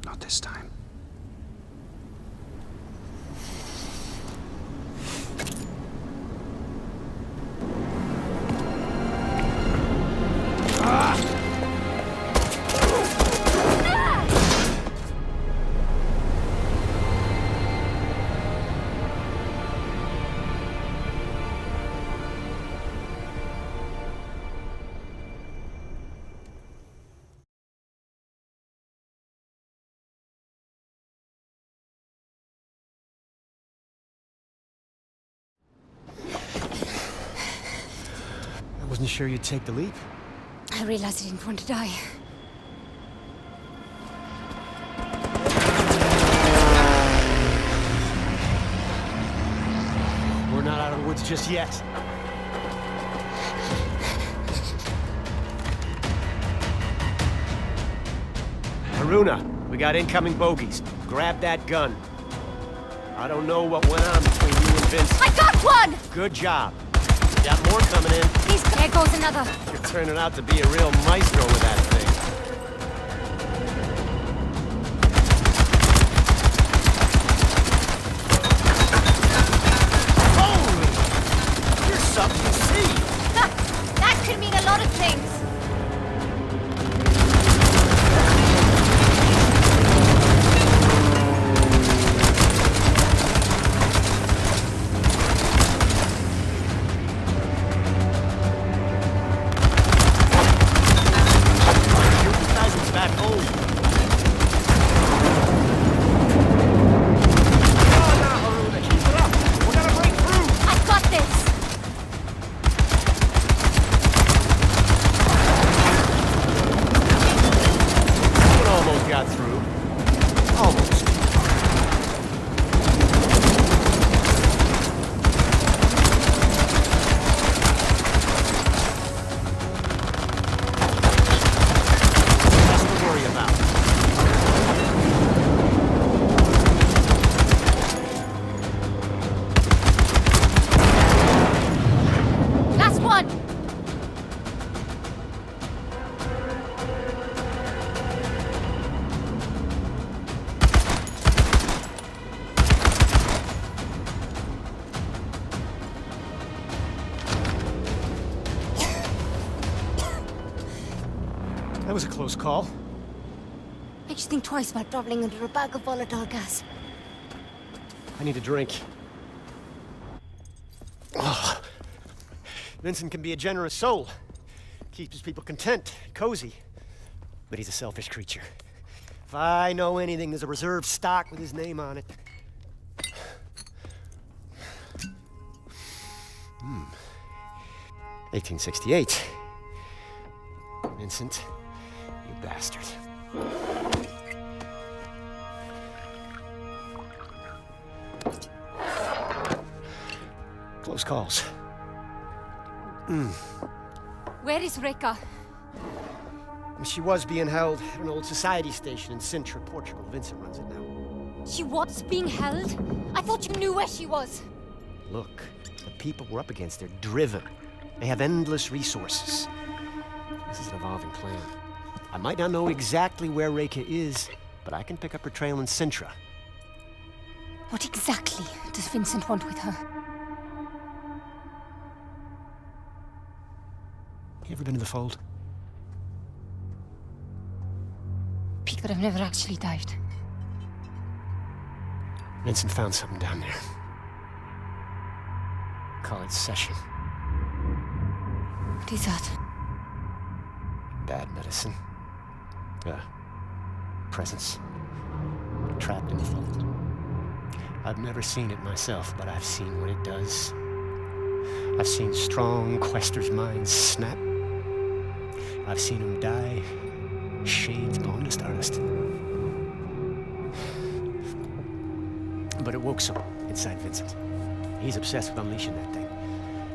[SPEAKER 11] Not this time.
[SPEAKER 3] Wasn't sure you'd take the leap.
[SPEAKER 1] I realized I didn't want to die.
[SPEAKER 3] We're not out of the woods just yet. Haruna, we got incoming bogeys. Grab that gun. I don't know what went on between you and Vince.
[SPEAKER 1] I got one!
[SPEAKER 3] Good job. Got more coming in.
[SPEAKER 1] There goes another.
[SPEAKER 3] You're turning out to be a real maestro with that thing. Holy! You're something to see!
[SPEAKER 1] That could mean a lot of things.
[SPEAKER 3] That was a close call.
[SPEAKER 1] Makes you think twice about traveling under a bag of volatile gas.
[SPEAKER 3] I need a drink. Oh. Vincent can be a generous soul. Keeps his people content, cozy. But he's a selfish creature. If I know anything, there's a reserve stock with his name on it. 1868. Vincent, you bastard. Close calls.
[SPEAKER 1] Where is Reka?
[SPEAKER 3] She was being held at an old society station in Sintra, Portugal. Vincent runs it now.
[SPEAKER 1] She was being held? I thought you knew where she was.
[SPEAKER 3] Look, the people we're up against, they're driven. They have endless resources. This is an evolving plan. I might not know exactly where Reka is, but I can pick up her trail in Sintra.
[SPEAKER 1] What exactly does Vincent want with her?
[SPEAKER 3] You ever been to the Fold?
[SPEAKER 1] Peak, but I've never actually dived.
[SPEAKER 3] Vincent found something down there. Call it Session.
[SPEAKER 1] What is that?
[SPEAKER 3] Bad medicine. Presence. Trapped in the Fold. I've never seen it myself, but I've seen what it does. I've seen strong questers' minds snap. I've seen them die, shades blown to stardust. But it woke something inside Vincent. He's obsessed with unleashing that thing.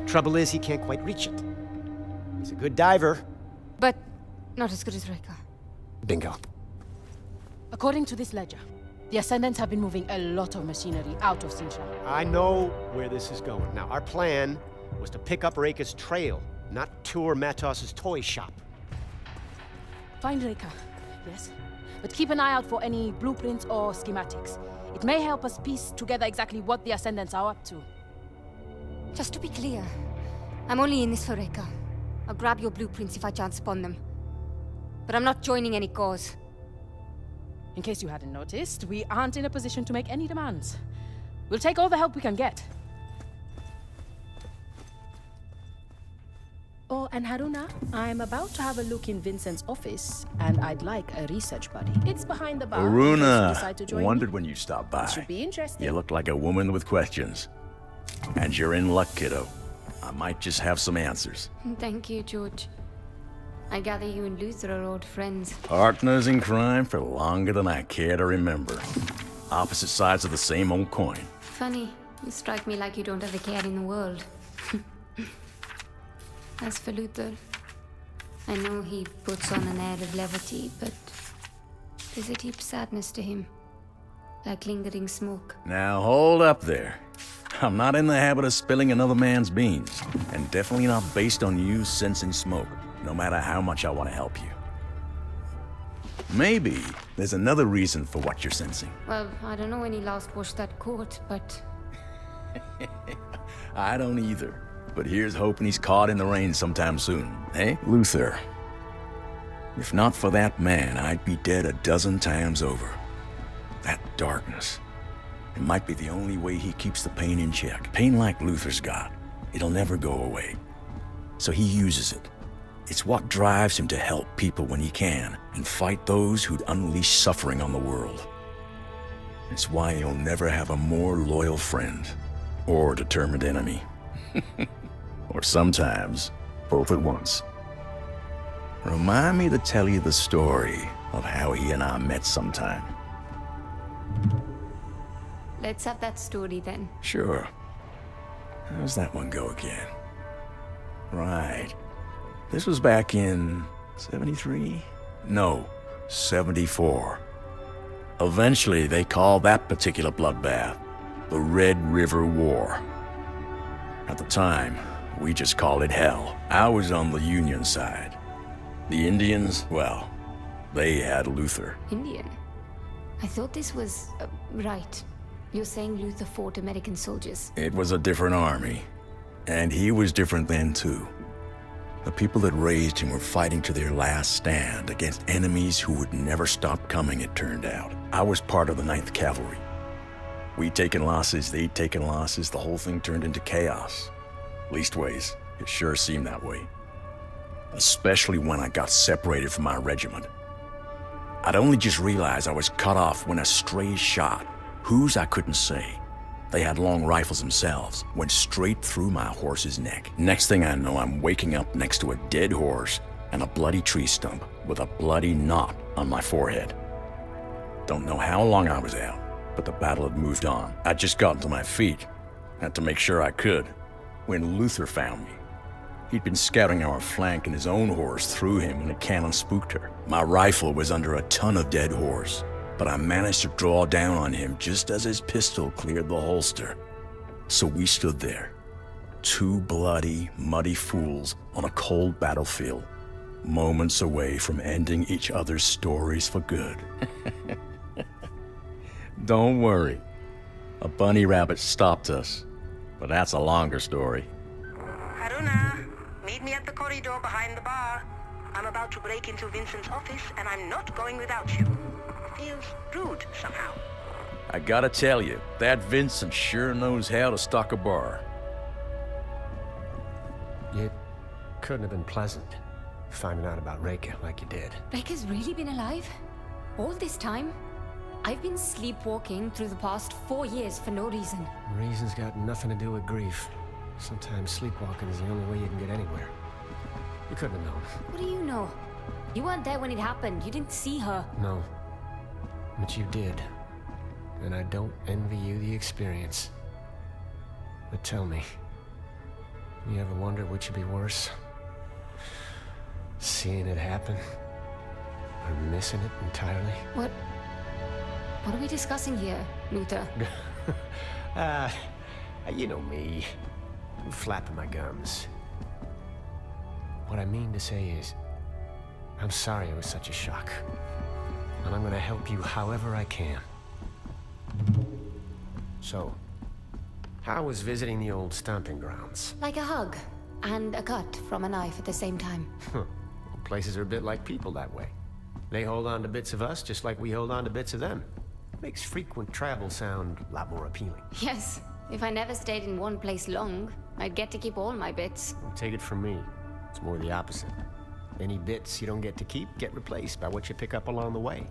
[SPEAKER 3] Trouble is, he can't quite reach it. He's a good diver.
[SPEAKER 1] But not as good as Reka.
[SPEAKER 3] Bingo.
[SPEAKER 12] According to this ledger, the Ascendants have been moving a lot of machinery out of Sintra.
[SPEAKER 3] I know where this is going. Now, our plan was to pick up Reka's trail, not tour Matos's toy shop.
[SPEAKER 12] Find Reka, yes. But keep an eye out for any blueprints or schematics. It may help us piece together exactly what the Ascendants are up to.
[SPEAKER 1] Just to be clear, I'm only in this for Reka. I'll grab your blueprints if I chance upon them. But I'm not joining any cause.
[SPEAKER 12] In case you hadn't noticed, we aren't in a position to make any demands. We'll take all the help we can get. Oh, and Haruna, I'm about to have a look in Vincent's office, and I'd like a research buddy. It's behind the bar.
[SPEAKER 13] Haruna, wondered when you stopped by.
[SPEAKER 12] Should be interesting.
[SPEAKER 13] You look like a woman with questions. And you're in luck, kiddo. I might just have some answers.
[SPEAKER 1] Thank you, George. I gather you and Luther are old friends.
[SPEAKER 13] Partners in crime for longer than I care to remember. Opposite sides of the same old coin.
[SPEAKER 1] Funny, you strike me like you don't have a care in the world. As for Luther, I know he puts on an air of levity, but there's a deep sadness to him. Like lingering smoke.
[SPEAKER 13] Now hold up there. I'm not in the habit of spilling another man's beans, and definitely not based on you sensing smoke, no matter how much I want to help you. Maybe there's another reason for what you're sensing.
[SPEAKER 1] Well, I don't know when he last washed that coat, but...
[SPEAKER 13] I don't either, but here's hoping he's caught in the rain sometime soon, eh? Luther, if not for that man, I'd be dead a dozen times over. That darkness, it might be the only way he keeps the pain in check. Pain like Luther's got, it'll never go away. So he uses it. It's what drives him to help people when he can, and fight those who'd unleash suffering on the world. It's why he'll never have a more loyal friend, or determined enemy. Or sometimes, both at once. Remind me to tell you the story of how he and I met sometime.
[SPEAKER 1] Let's have that story then.
[SPEAKER 13] Sure. How's that one go again? Right. This was back in 73? No, 74. Eventually, they called that particular bloodbath the Red River War. At the time, we just called it hell. I was on the Union side. The Indians, well, they had Luther.
[SPEAKER 1] Indian? I thought this was... right. You're saying Luther fought American soldiers.
[SPEAKER 13] It was a different army, and he was different then too. The people that raised him were fighting to their last stand against enemies who would never stop coming, it turned out. I was part of the 9th Cavalry. We'd taken losses, they'd taken losses, the whole thing turned into chaos. Leastways, it sure seemed that way. Especially when I got separated from my regiment. I'd only just realized I was cut off when a stray shot, whose I couldn't say, they had long rifles themselves, went straight through my horse's neck. Next thing I know, I'm waking up next to a dead horse and a bloody tree stump with a bloody knot on my forehead. Don't know how long I was out, but the battle had moved on. I'd just gotten to my feet, had to make sure I could, when Luther found me. He'd been scouting our flank and his own horse threw him when a cannon spooked her. My rifle was under a ton of dead horse, but I managed to draw down on him just as his pistol cleared the holster. So we stood there, two bloody, muddy fools on a cold battlefield, moments away from ending each other's stories for good. Don't worry, a bunny rabbit stopped us, but that's a longer story.
[SPEAKER 2] Haruna, meet me at the corridor behind the bar. I'm about to break into Vincent's office, and I'm not going without you. Feels rude somehow.
[SPEAKER 13] I gotta tell you, that Vincent sure knows how to stock a bar.
[SPEAKER 3] It couldn't have been pleasant, finding out about Reika like you did.
[SPEAKER 1] Reika's really been alive? All this time? I've been sleepwalking through the past 4 years for no reason.
[SPEAKER 3] Reason's got nothing to do with grief. Sometimes sleepwalking is the only way you can get anywhere. You couldn't have known.
[SPEAKER 1] What do you know? You weren't there when it happened. You didn't see her.
[SPEAKER 3] No. But you did. And I don't envy you the experience. But tell me, you ever wonder which would be worse? Seeing it happen? Or missing it entirely?
[SPEAKER 1] What are we discussing here, Luther?
[SPEAKER 3] You know me. I'm flapping my gums. What I mean to say is, I'm sorry it was such a shock. And I'm gonna help you however I can. So, how was visiting the old stomping grounds?
[SPEAKER 1] Like a hug and a cut from a knife at the same time.
[SPEAKER 3] Places are a bit like people that way. They hold on to bits of us just like we hold on to bits of them. Makes frequent travel sound a lot more appealing.
[SPEAKER 1] Yes, if I never stayed in one place long, I'd get to keep all my bits.
[SPEAKER 3] Take it from me, it's more the opposite. Any bits you don't get to keep get replaced by what you pick up along the way.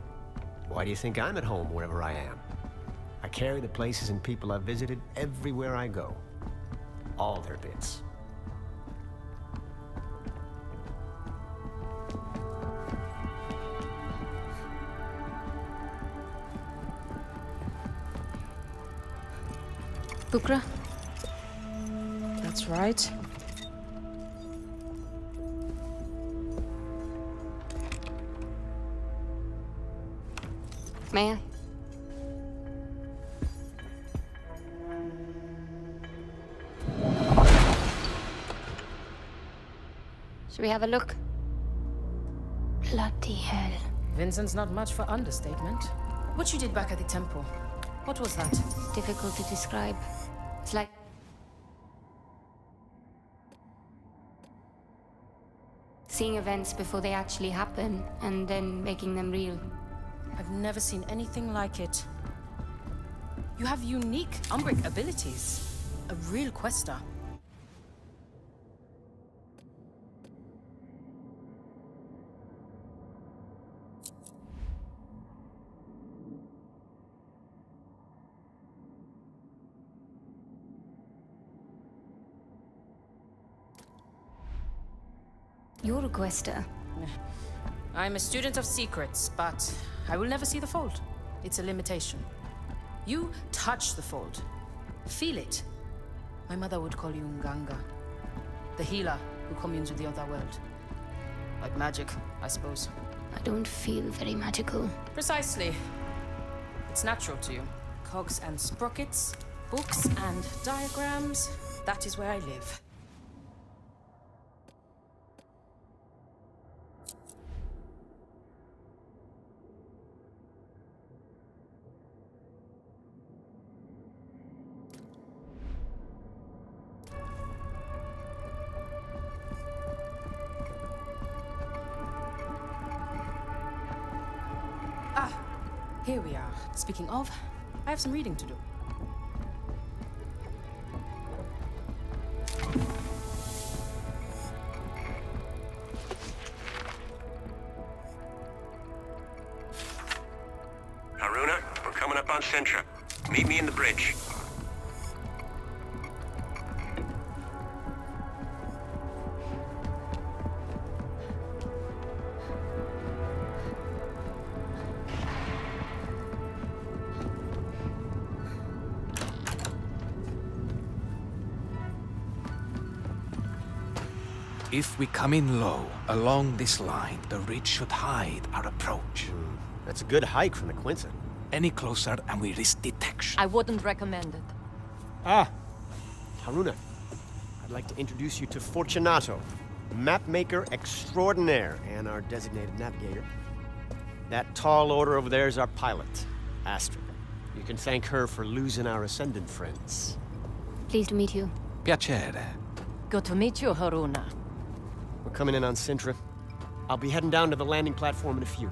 [SPEAKER 3] Why do you think I'm at home wherever I am? I carry the places and people I've visited everywhere I go. All their bits.
[SPEAKER 1] Bukra?
[SPEAKER 12] That's right.
[SPEAKER 1] May I? Should we have a look? Bloody hell.
[SPEAKER 12] Vincent's not much for understatement. What you did back at the temple, what was that?
[SPEAKER 1] Difficult to describe. It's like seeing events before they actually happen, and then making them real.
[SPEAKER 12] I've never seen anything like it. You have unique Umbric abilities. A real quester.
[SPEAKER 1] You're a quester.
[SPEAKER 12] I'm a student of secrets, but I will never see the fold. It's a limitation. You touch the fold. Feel it. My mother would call you Nganga. The healer who communes with the other world. Like magic, I suppose.
[SPEAKER 1] I don't feel very magical.
[SPEAKER 12] Precisely. It's natural to you. Cogs and sprockets, books and diagrams. That is where I live. Here we are. Speaking of, I have some reading to do.
[SPEAKER 14] Haruna, we're coming up on Sintra. Meet me in the bridge.
[SPEAKER 15] If we come in low, along this line, the ridge should hide our approach.
[SPEAKER 3] That's a good hike from the Quinta.
[SPEAKER 15] Any closer and we risk detection.
[SPEAKER 5] I wouldn't recommend it.
[SPEAKER 3] Ah, Haruna. I'd like to introduce you to Fortunato, mapmaker extraordinaire and our designated navigator. That tall order over there is our pilot, Astrid. You can thank her for losing our Ascendant friends.
[SPEAKER 1] Pleased to meet you.
[SPEAKER 15] Piacere.
[SPEAKER 5] Good to meet you, Haruna.
[SPEAKER 3] We're coming in on Sintra. I'll be heading down to the landing platform in a few.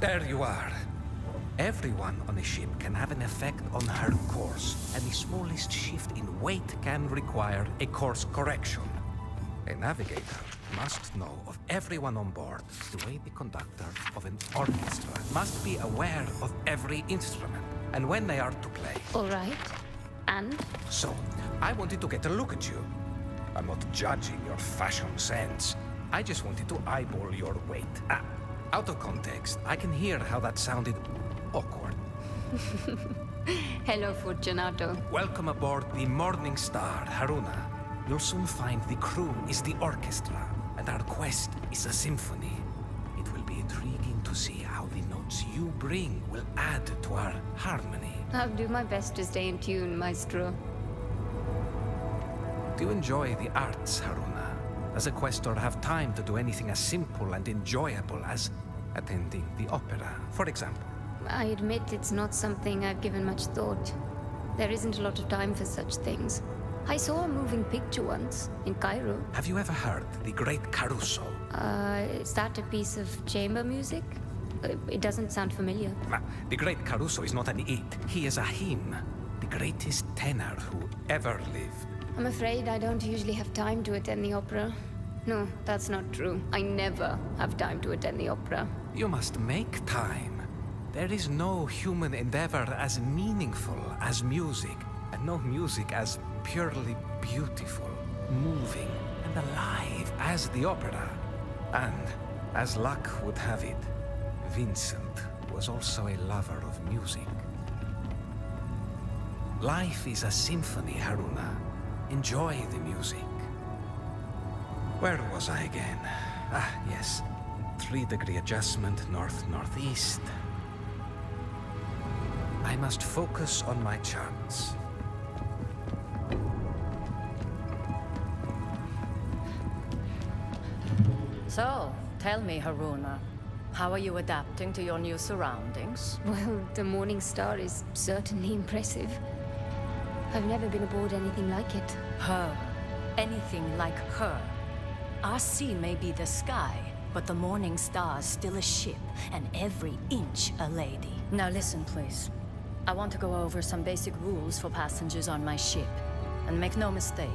[SPEAKER 15] There you are. Everyone on a ship can have an effect on her course, and the smallest shift in weight can require a course correction. A navigator must know of everyone on board the way the conductor of an orchestra must be aware of every instrument and when they are to play.
[SPEAKER 1] All right. And?
[SPEAKER 15] So, I wanted to get a look at you. I'm not judging your fashion sense. I just wanted to eyeball your weight. Out of context, I can hear how that sounded awkward.
[SPEAKER 1] Hello, Fortunato.
[SPEAKER 15] Welcome aboard the Morning Star, Haruna. You'll soon find the crew is the orchestra, and our quest is a symphony. It will be intriguing to see how the notes you bring will add to our harmony.
[SPEAKER 1] I'll do my best to stay in tune, Maestro.
[SPEAKER 15] Do you enjoy the arts, Haruna? Does a questor have time to do anything as simple and enjoyable as attending the opera, for example?
[SPEAKER 1] I admit it's not something I've given much thought. There isn't a lot of time for such things. I saw a moving picture once, in Cairo.
[SPEAKER 15] Have you ever heard the Great Caruso?
[SPEAKER 1] Is that a piece of chamber music? It doesn't sound familiar.
[SPEAKER 15] The Great Caruso is not an it, he is a him. The greatest tenor who ever lived.
[SPEAKER 1] I'm afraid I don't usually have time to attend the opera. No, that's not true. I never have time to attend the opera.
[SPEAKER 15] You must make time. There is no human endeavor as meaningful as music, and no music as purely beautiful. moving and alive as the opera. And, as luck would have it, Vincent was also a lover of music. Life is a symphony, Haruna. Enjoy the music. Where was I again? Ah, yes. 3-degree adjustment north-northeast. I must focus on my charts.
[SPEAKER 5] So, tell me, Haruna, how are you adapting to your new surroundings?
[SPEAKER 1] Well, the Morning Star is certainly impressive. I've never been aboard anything like it.
[SPEAKER 5] Her. Anything like her. Our sea may be the sky, but the Morning Star's still a ship, and every inch a lady. Now listen, please. I want to go over some basic rules for passengers on my ship. And make no mistake,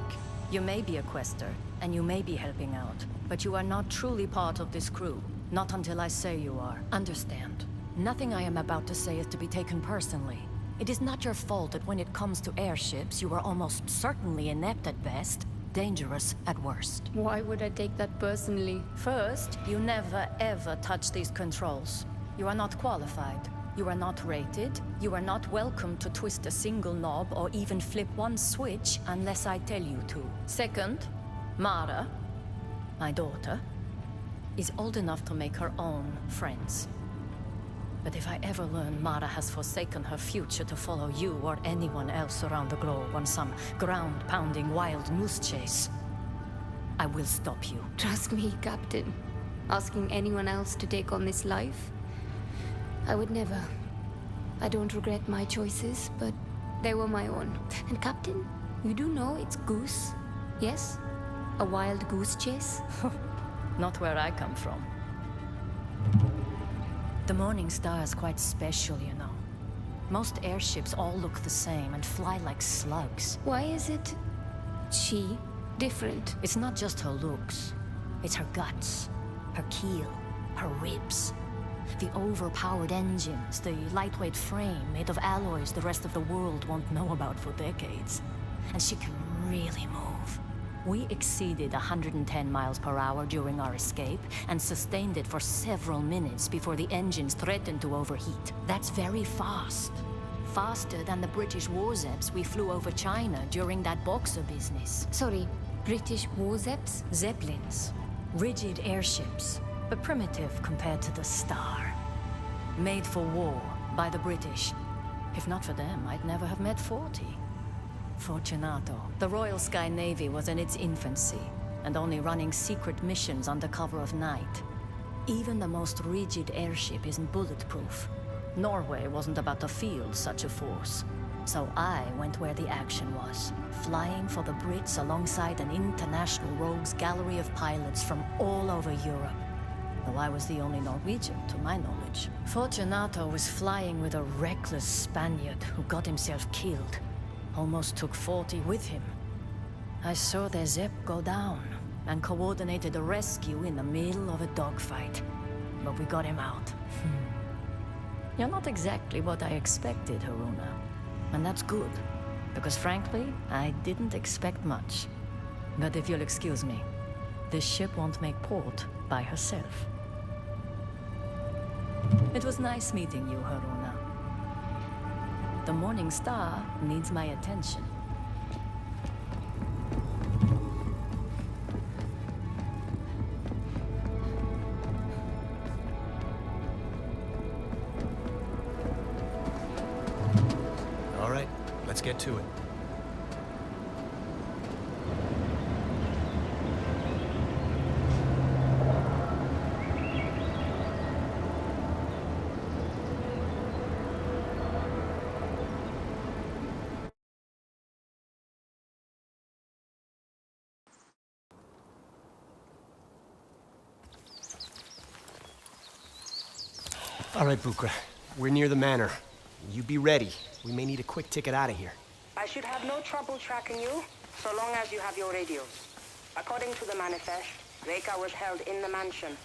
[SPEAKER 5] you may be a quester, and you may be helping out, but you are not truly part of this crew. Not until I say you are. Understand? Nothing I am about to say is to be taken personally. It is not your fault that when it comes to airships, you are almost certainly inept at best, dangerous at worst.
[SPEAKER 1] Why would I take that personally?
[SPEAKER 5] First, you never ever touch these controls. You are not qualified. You are not rated. You are not welcome to twist a single knob or even flip one switch unless I tell you to. Second, Mara, my daughter, is old enough to make her own friends. But if I ever learn Mara has forsaken her future to follow you or anyone else around the globe on some ground-pounding wild moose chase, I will stop you.
[SPEAKER 1] Trust me, Captain. Asking anyone else to take on this life? I would never. I don't regret my choices, but they were my own. And Captain, you do know it's goose, yes? A wild goose chase?
[SPEAKER 5] Not where I come from. The Morning Star is quite special, you know. Most airships all look the same and fly like slugs.
[SPEAKER 1] Why is it she different?
[SPEAKER 5] It's not just her looks. It's her guts, her keel, her ribs. The overpowered engines, the lightweight frame made of alloys the rest of the world won't know about for decades. And she can really move. We exceeded 110 miles per hour during our escape and sustained it for several minutes before the engines threatened to overheat. That's very fast. Faster than the British Warzeps we flew over China during that Boxer business.
[SPEAKER 1] Sorry, British Warzeps?
[SPEAKER 5] Zeppelins. Rigid airships, but primitive compared to the Star. Made for war by the British. If not for them, I'd never have met 40. Fortunato. The Royal Sky Navy was in its infancy, and only running secret missions under cover of night. Even the most rigid airship isn't bulletproof. Norway wasn't about to field such a force. So I went where the action was, flying for the Brits alongside an international rogues gallery of pilots from all over Europe. Though I was the only Norwegian, to my knowledge. Fortunato was flying with a reckless Spaniard who got himself killed. Almost took 40 with him. I saw their Zepp go down and coordinated a rescue in the middle of a dogfight. But we got him out. You're not exactly what I expected, Haruna. And that's good, because frankly, I didn't expect much. But if you'll excuse me, this ship won't make port by herself. It was nice meeting you, Haruna. The Morning Star needs my attention.
[SPEAKER 3] All right, let's get to it. All right, Bukra. We're near the manor. You be ready. We may need a quick ticket out of here.
[SPEAKER 2] I should have no trouble tracking you, so long as you have your radios. According to the manifest, Reka was held in the mansion.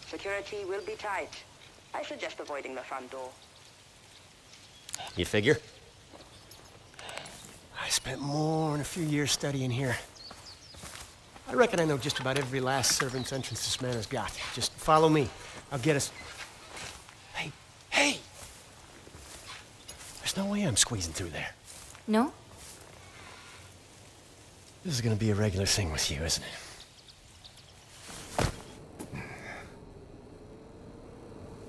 [SPEAKER 2] Security will be tight. I suggest avoiding the front door.
[SPEAKER 3] You figure? I spent more than a few years studying here. I reckon I know just about every last servant's entrance this man has got. Just follow me. I'll get us... Hey, hey! There's no way I'm squeezing through there.
[SPEAKER 1] No?
[SPEAKER 3] This is gonna be a regular thing with you, isn't it?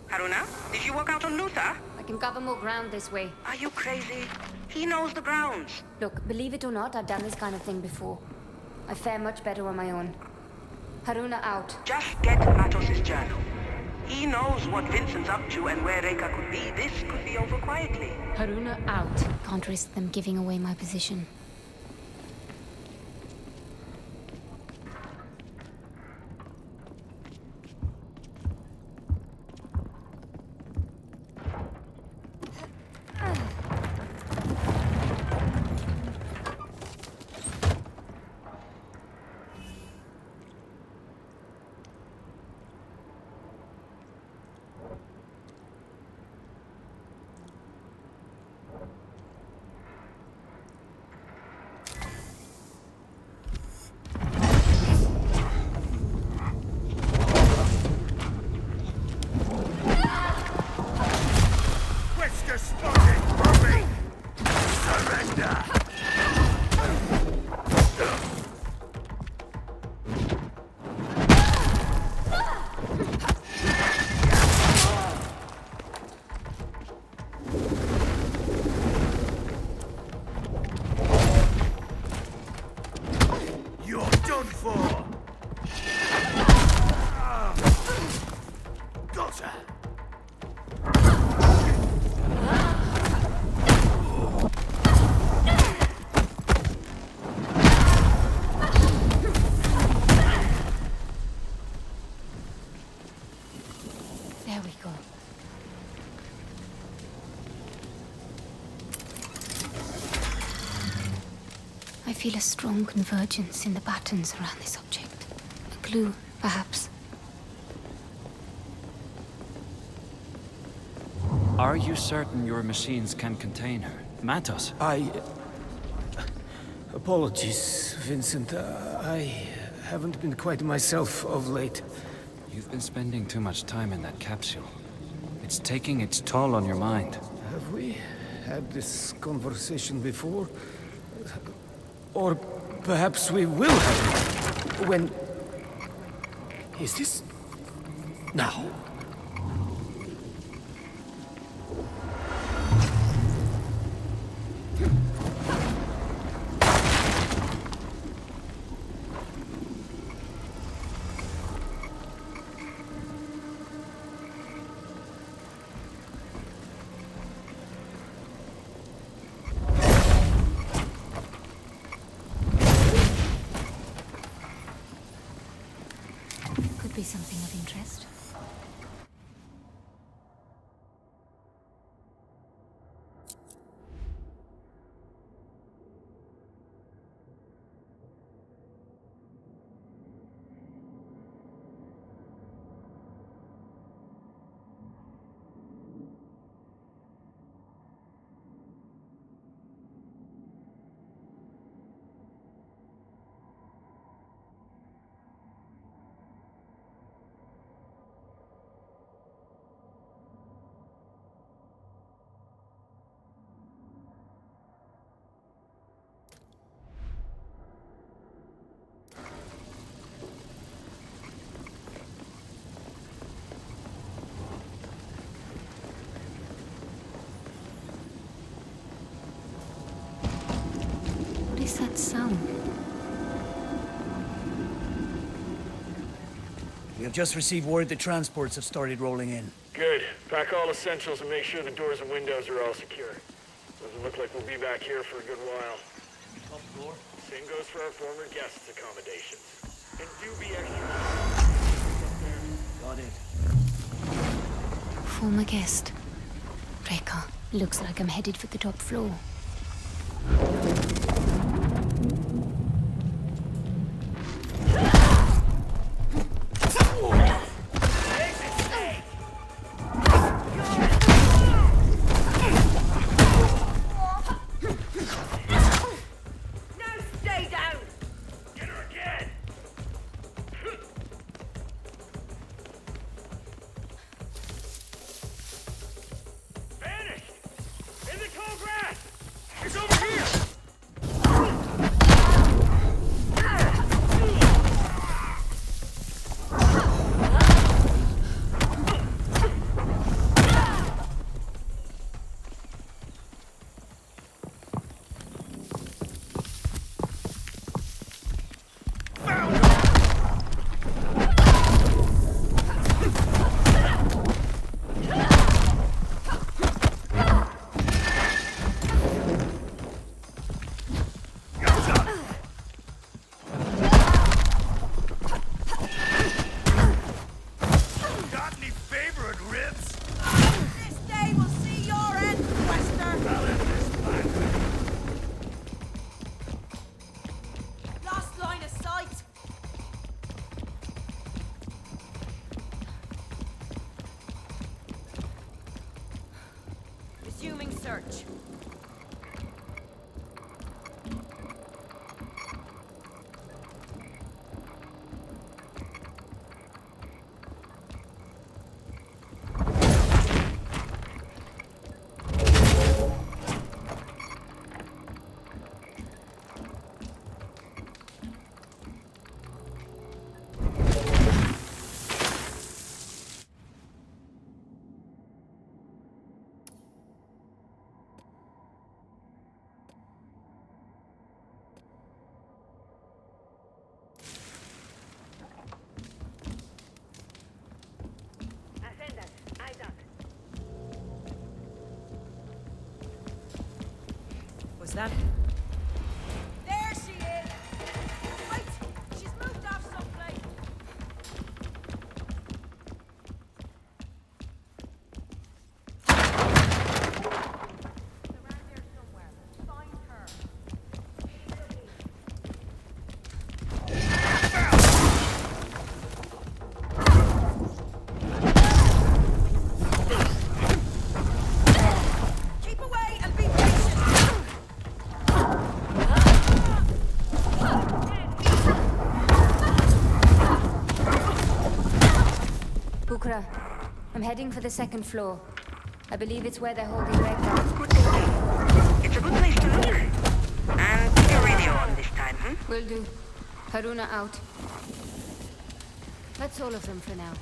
[SPEAKER 2] Haruna, did you work out on Luther?
[SPEAKER 1] I can cover more ground this way.
[SPEAKER 2] Are you crazy? He knows the grounds.
[SPEAKER 1] Look, believe it or not, I've done this kind of thing before. I fare much better on my own. Haruna out.
[SPEAKER 2] Just get Matos' journal. He knows what Vincent's up to and where Reka could be. This could be over quietly.
[SPEAKER 1] Haruna out. Can't risk them giving away my position. There we go. I feel a strong convergence in the patterns around this object. A clue, perhaps.
[SPEAKER 11] Are you certain your machines can contain her? Matos?
[SPEAKER 16] Apologies, Vincent. I haven't been quite myself of late.
[SPEAKER 11] You've been spending too much time in that capsule. It's taking its toll on your mind.
[SPEAKER 16] Have we had this conversation before? Or perhaps we will have it when... Is this... now?
[SPEAKER 1] Could be something of interest. What is that sound?
[SPEAKER 9] We have just received word that transports have started rolling in.
[SPEAKER 8] Good. Pack all essentials and make sure the doors and windows are all secure. Doesn't look like we'll be back here for a good while.
[SPEAKER 9] Top floor?
[SPEAKER 8] Same goes for our former guests' accommodations. And do be extra.
[SPEAKER 9] Got it.
[SPEAKER 1] Former guest. Reka. Looks like I'm headed for the top floor.
[SPEAKER 12] What's that?
[SPEAKER 10] There she is! Wait! She's moved off someplace! Around there somewhere. Find her. Keep away and be patient!
[SPEAKER 1] Bukra, I'm heading for the second floor. I believe it's where they're holding Rekha.
[SPEAKER 2] It's a good place to look. And put your radio on this time, hmm?
[SPEAKER 1] Will do. Haruna out. That's all of them for now.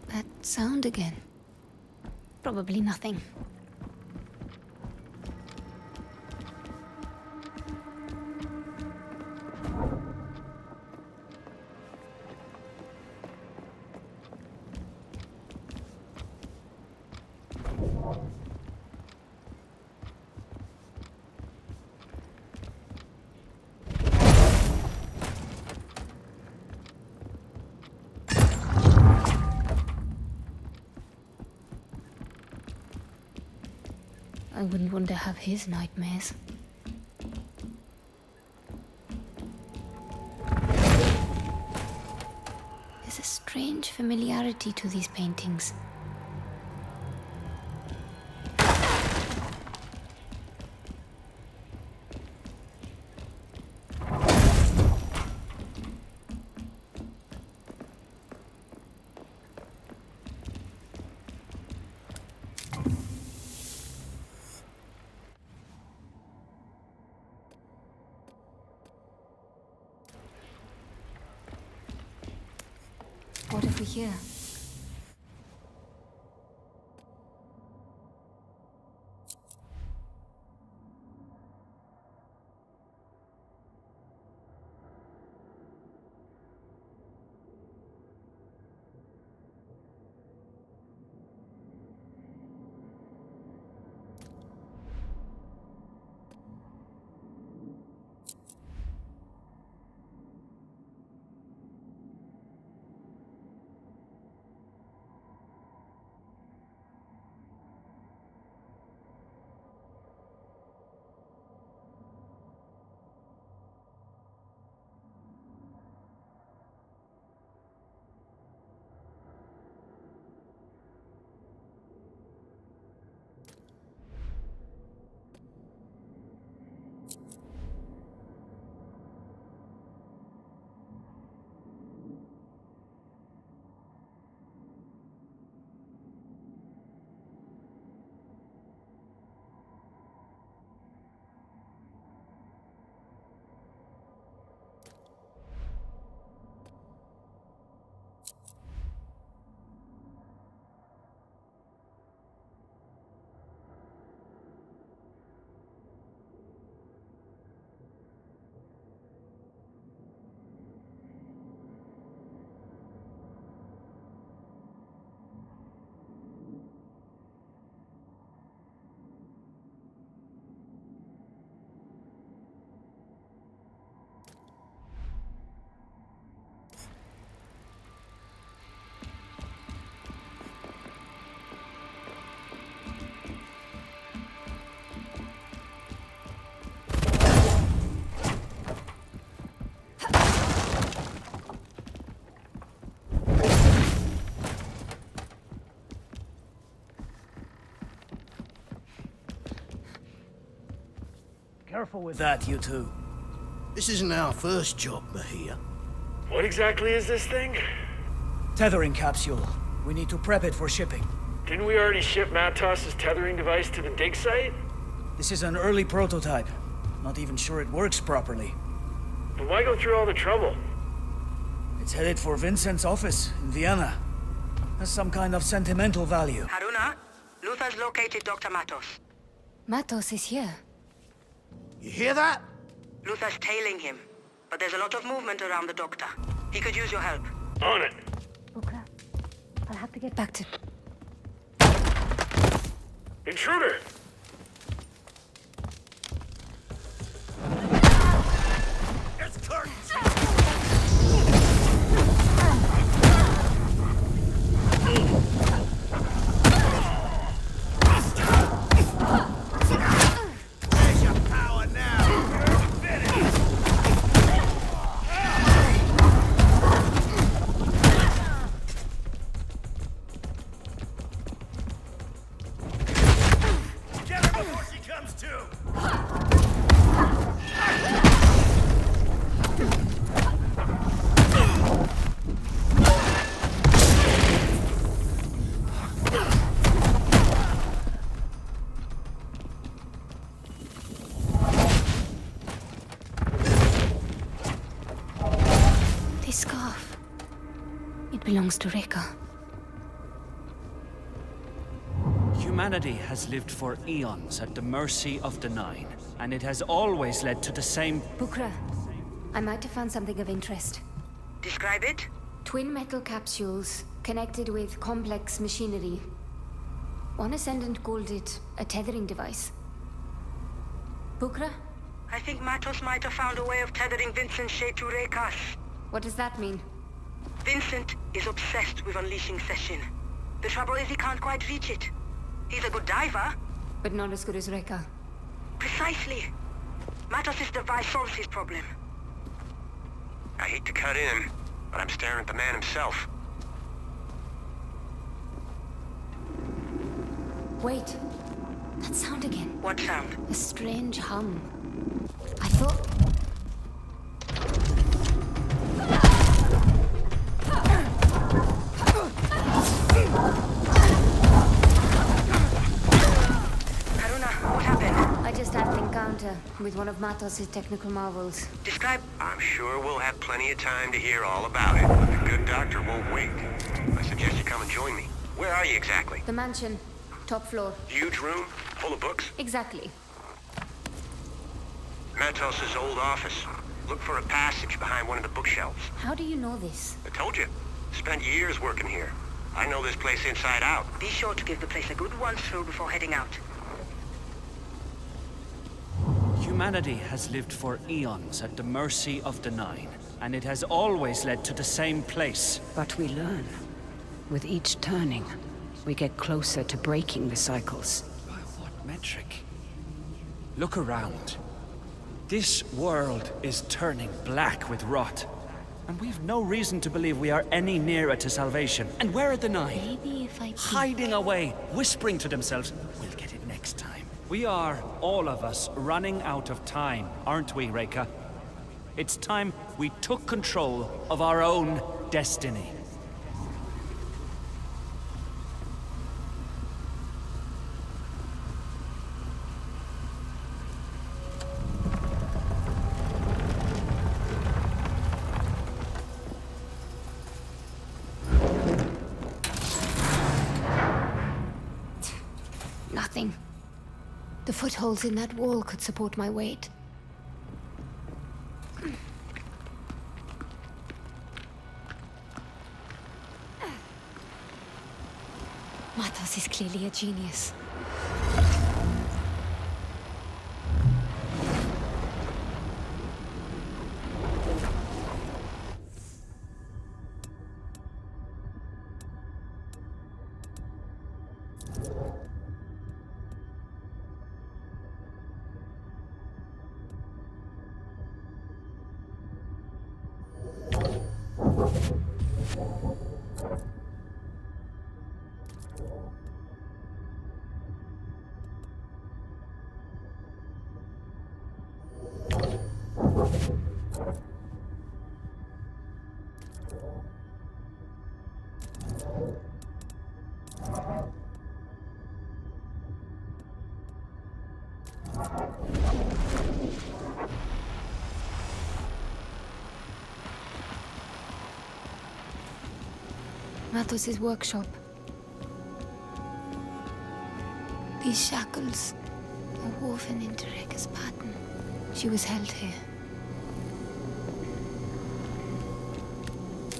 [SPEAKER 1] That sound again. Probably nothing. I wouldn't want to have his nightmares. There's a strange familiarity to these paintings. What if we hear?
[SPEAKER 9] Careful with that, you two.
[SPEAKER 17] This isn't our first job, Mahia.
[SPEAKER 8] What exactly is this thing?
[SPEAKER 9] Tethering capsule. We need to prep it for shipping.
[SPEAKER 8] Didn't we already ship Matos's tethering device to the dig site?
[SPEAKER 9] This is an early prototype. Not even sure it works properly.
[SPEAKER 8] But why go through all the trouble?
[SPEAKER 9] It's headed for Vincent's office in Vienna. Has some kind of sentimental value.
[SPEAKER 2] Haruna, Luther's located Dr. Matos.
[SPEAKER 1] Matos is here.
[SPEAKER 17] You hear that?
[SPEAKER 2] Luther's tailing him, but there's a lot of movement around the doctor. He could use your help.
[SPEAKER 8] On it.
[SPEAKER 1] Bukra, I'll have to get back to...
[SPEAKER 8] Intruder!
[SPEAKER 17] It's curtains! There's your power now! Get her before she comes to!
[SPEAKER 1] This scarf. It belongs to Reka.
[SPEAKER 18] Humanity has lived for eons at the mercy of the Nine, and it has always led to the same...
[SPEAKER 1] Bukra, I might have found something of interest.
[SPEAKER 2] Describe it?
[SPEAKER 1] Twin metal capsules connected with complex machinery. One Ascendant called it a tethering device. Bukra?
[SPEAKER 2] I think Matos might have found a way of tethering Vincent's shade to Reka's.
[SPEAKER 1] What does that mean?
[SPEAKER 2] Vincent is obsessed with unleashing Session. The trouble is he can't quite reach it. He's a good diver.
[SPEAKER 1] But not as good as Reka.
[SPEAKER 2] Precisely. Matos' device solves his problem.
[SPEAKER 14] I hate to cut in, but I'm staring at the man himself.
[SPEAKER 1] Wait. That sound again.
[SPEAKER 2] What sound?
[SPEAKER 1] A strange hum. I thought...
[SPEAKER 2] Haruna, what happened?
[SPEAKER 1] I just had an encounter with one of Matos' technical marvels.
[SPEAKER 2] Describe...
[SPEAKER 14] I'm sure we'll have plenty of time to hear all about it, but the good doctor won't wait. I suggest you come and join me. Where are you exactly?
[SPEAKER 1] The mansion. Top floor.
[SPEAKER 14] Huge room? Full of books?
[SPEAKER 1] Exactly.
[SPEAKER 14] Matos' old office. Look for a passage behind one of the bookshelves.
[SPEAKER 1] How do you know this?
[SPEAKER 14] I told you. Spent years working here. I know this place inside out.
[SPEAKER 2] Be sure to give the place a good once-through before heading out.
[SPEAKER 18] Humanity has lived for eons at the mercy of the Nine, and it has always led to the same place.
[SPEAKER 19] But we learn. With each turning, we get closer to breaking the cycles.
[SPEAKER 18] By what metric? Look around. This world is turning black with rot, and we've no reason to believe we are any nearer to salvation. And where are the Nine?
[SPEAKER 1] Maybe if I peek.
[SPEAKER 18] Hiding away, whispering to themselves, we'll get it next time. We are, all of us, running out of time, aren't we, Reka? It's time we took control of our own destiny.
[SPEAKER 1] Nothing. The footholds in that wall could support my weight. Matos is clearly a genius. Mathos' workshop. These shackles are woven into Reka's pattern. She was held here.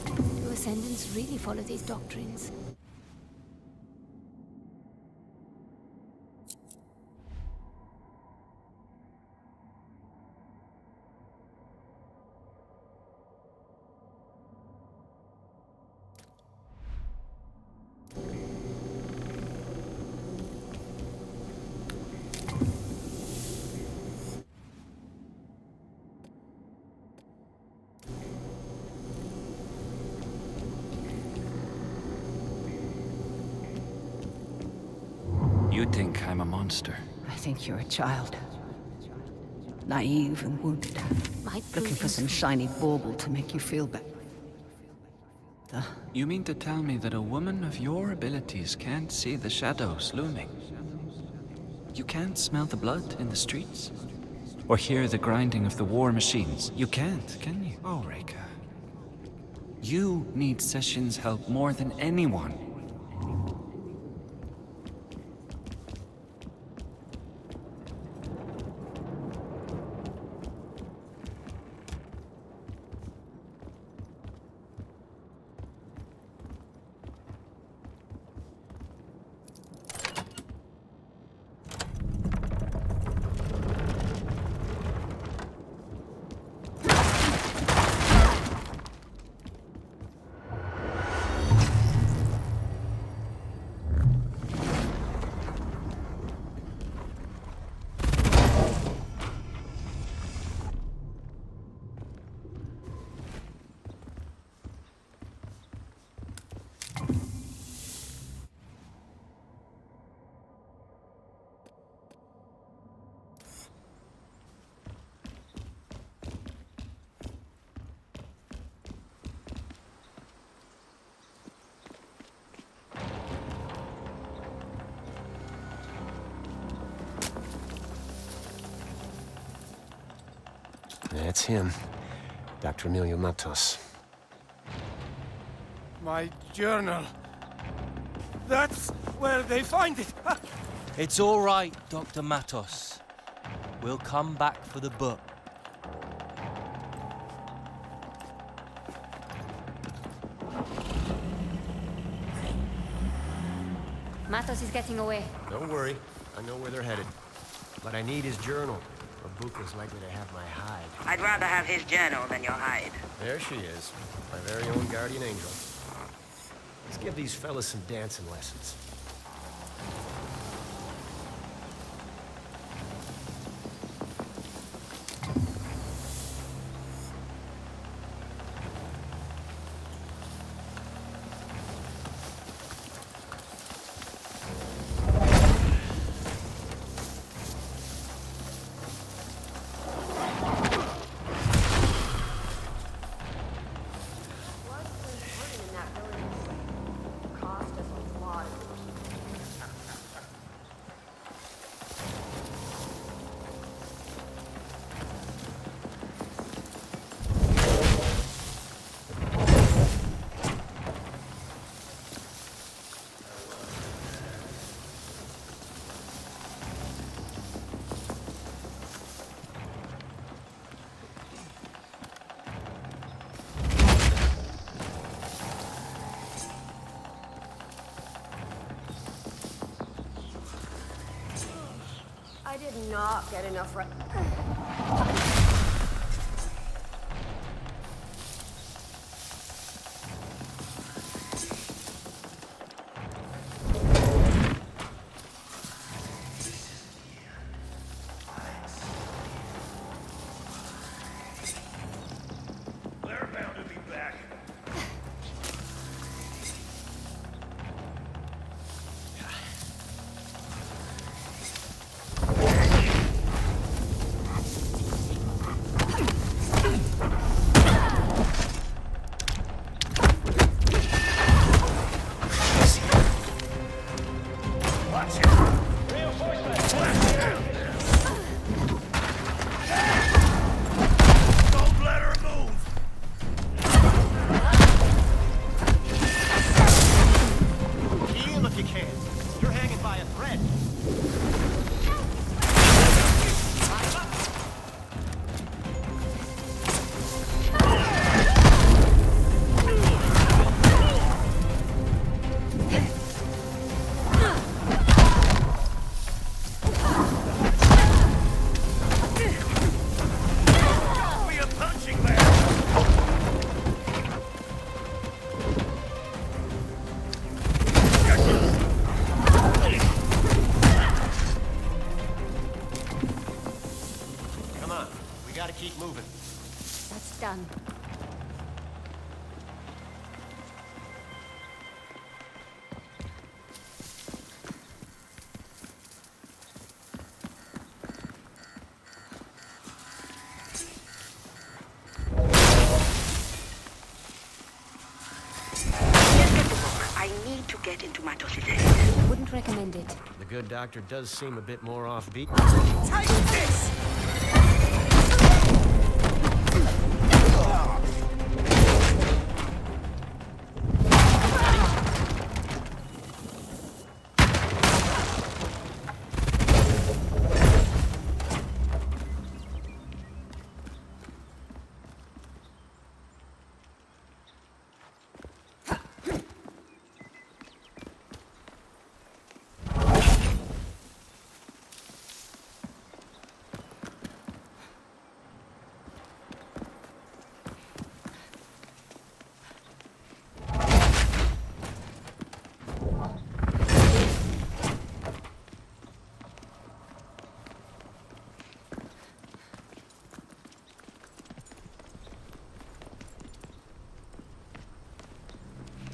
[SPEAKER 1] Do Ascendants really follow these doctrines?
[SPEAKER 15] You think I'm a monster?
[SPEAKER 19] I think you're a child. Naive and wounded. Looking for some shiny bauble to make you feel better.
[SPEAKER 15] You mean to tell me that a woman of your abilities can't see the shadows looming? You can't smell the blood in the streets? Or hear the grinding of the war machines? You can't, can you? Oh, Reka. You need Session's help more than anyone.
[SPEAKER 3] That's him. Dr. Emilio Matos.
[SPEAKER 16] My journal. That's where they find it.
[SPEAKER 20] It's all right, Dr. Matos. We'll come back for the book.
[SPEAKER 1] Matos is getting away.
[SPEAKER 3] Don't worry. I know where they're headed. But I need his journal. Rabuka's likely to have my hide.
[SPEAKER 2] I'd rather have his journal than your hide.
[SPEAKER 3] There she is. My very own guardian angel. Let's give these fellas some dancing lessons.
[SPEAKER 21] I did not get enough
[SPEAKER 17] They're bound to be back.
[SPEAKER 2] I need to get into Matos' head.
[SPEAKER 1] Wouldn't recommend it.
[SPEAKER 3] The good doctor does seem a bit more offbeat.
[SPEAKER 2] Take this!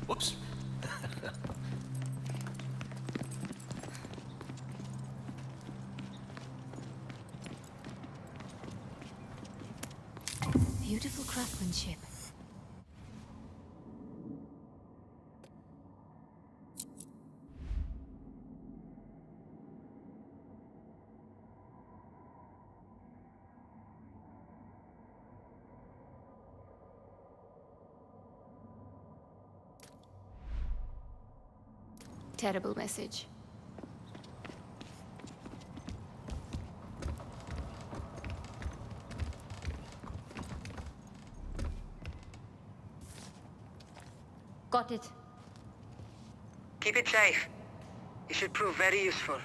[SPEAKER 3] Whoops.
[SPEAKER 1] Beautiful craftsmanship. Terrible message. Got it.
[SPEAKER 2] Keep it safe. It should prove very useful.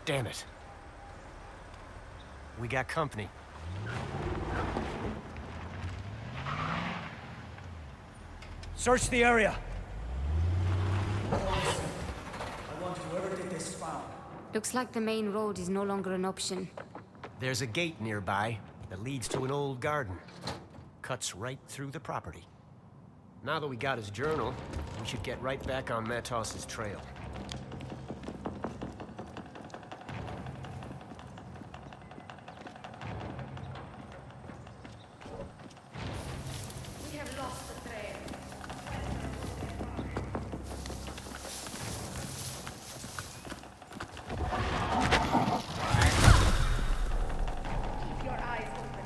[SPEAKER 3] Damn it. We got company.
[SPEAKER 9] Search the area. I want whoever did this found.
[SPEAKER 1] Looks like the main road is no longer an option.
[SPEAKER 3] There's a gate nearby that leads to an old garden. Cuts right through the property. Now that we got his journal, we should get right back on Matos' trail.
[SPEAKER 10] We have lost the trail. Keep your eyes open.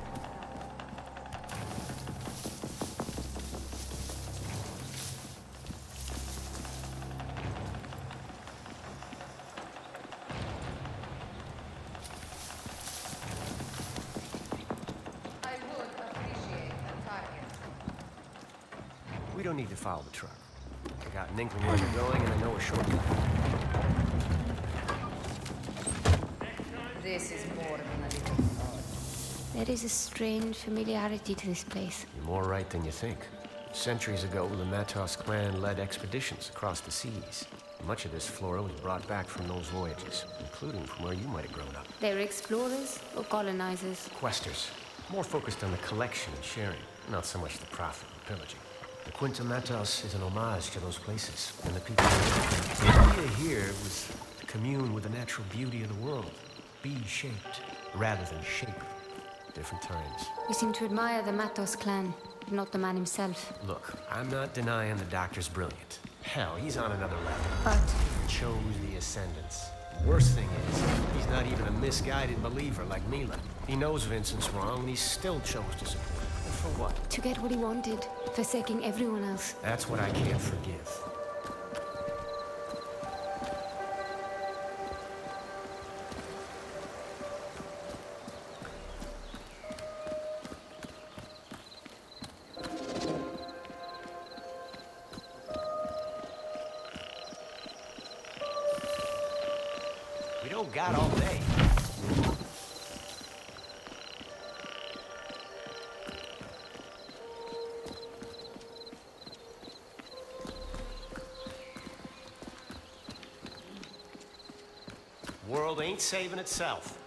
[SPEAKER 10] I would appreciate a target.
[SPEAKER 3] We don't need to follow the truck. I got an inkling where they're going, and I know a shortcut.
[SPEAKER 10] This is more than a little odd.
[SPEAKER 1] There is a strange familiarity to this place.
[SPEAKER 3] You're more right than you think. Centuries ago, the Matos clan led expeditions across the seas. Much of this flora was brought back from those voyages, including from where you might have grown up.
[SPEAKER 1] They were explorers or colonizers?
[SPEAKER 3] Questers. More focused on the collection and sharing, not so much the profit and pillaging. The Quinta Matos is an homage to those places and the people who live. The idea here was to commune with the natural beauty of the world. Be shaped, rather than shape. Different times.
[SPEAKER 1] You seem to admire the Matos clan, but not the man himself.
[SPEAKER 3] Look, I'm not denying the doctor's brilliant. Hell, he's on another level.
[SPEAKER 1] But
[SPEAKER 3] He chose the Ascendants. The worst thing is, he's not even a misguided believer like Mila. He knows Vincent's wrong, and he still chose to support him. And for what?
[SPEAKER 1] to get what he wanted, forsaking everyone else.
[SPEAKER 3] That's what I can't forgive. We don't got all day. World ain't saving itself.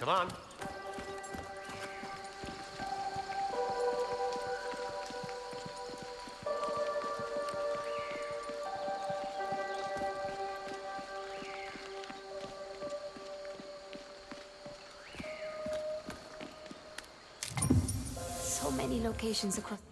[SPEAKER 3] Come on.
[SPEAKER 1] So many locations across.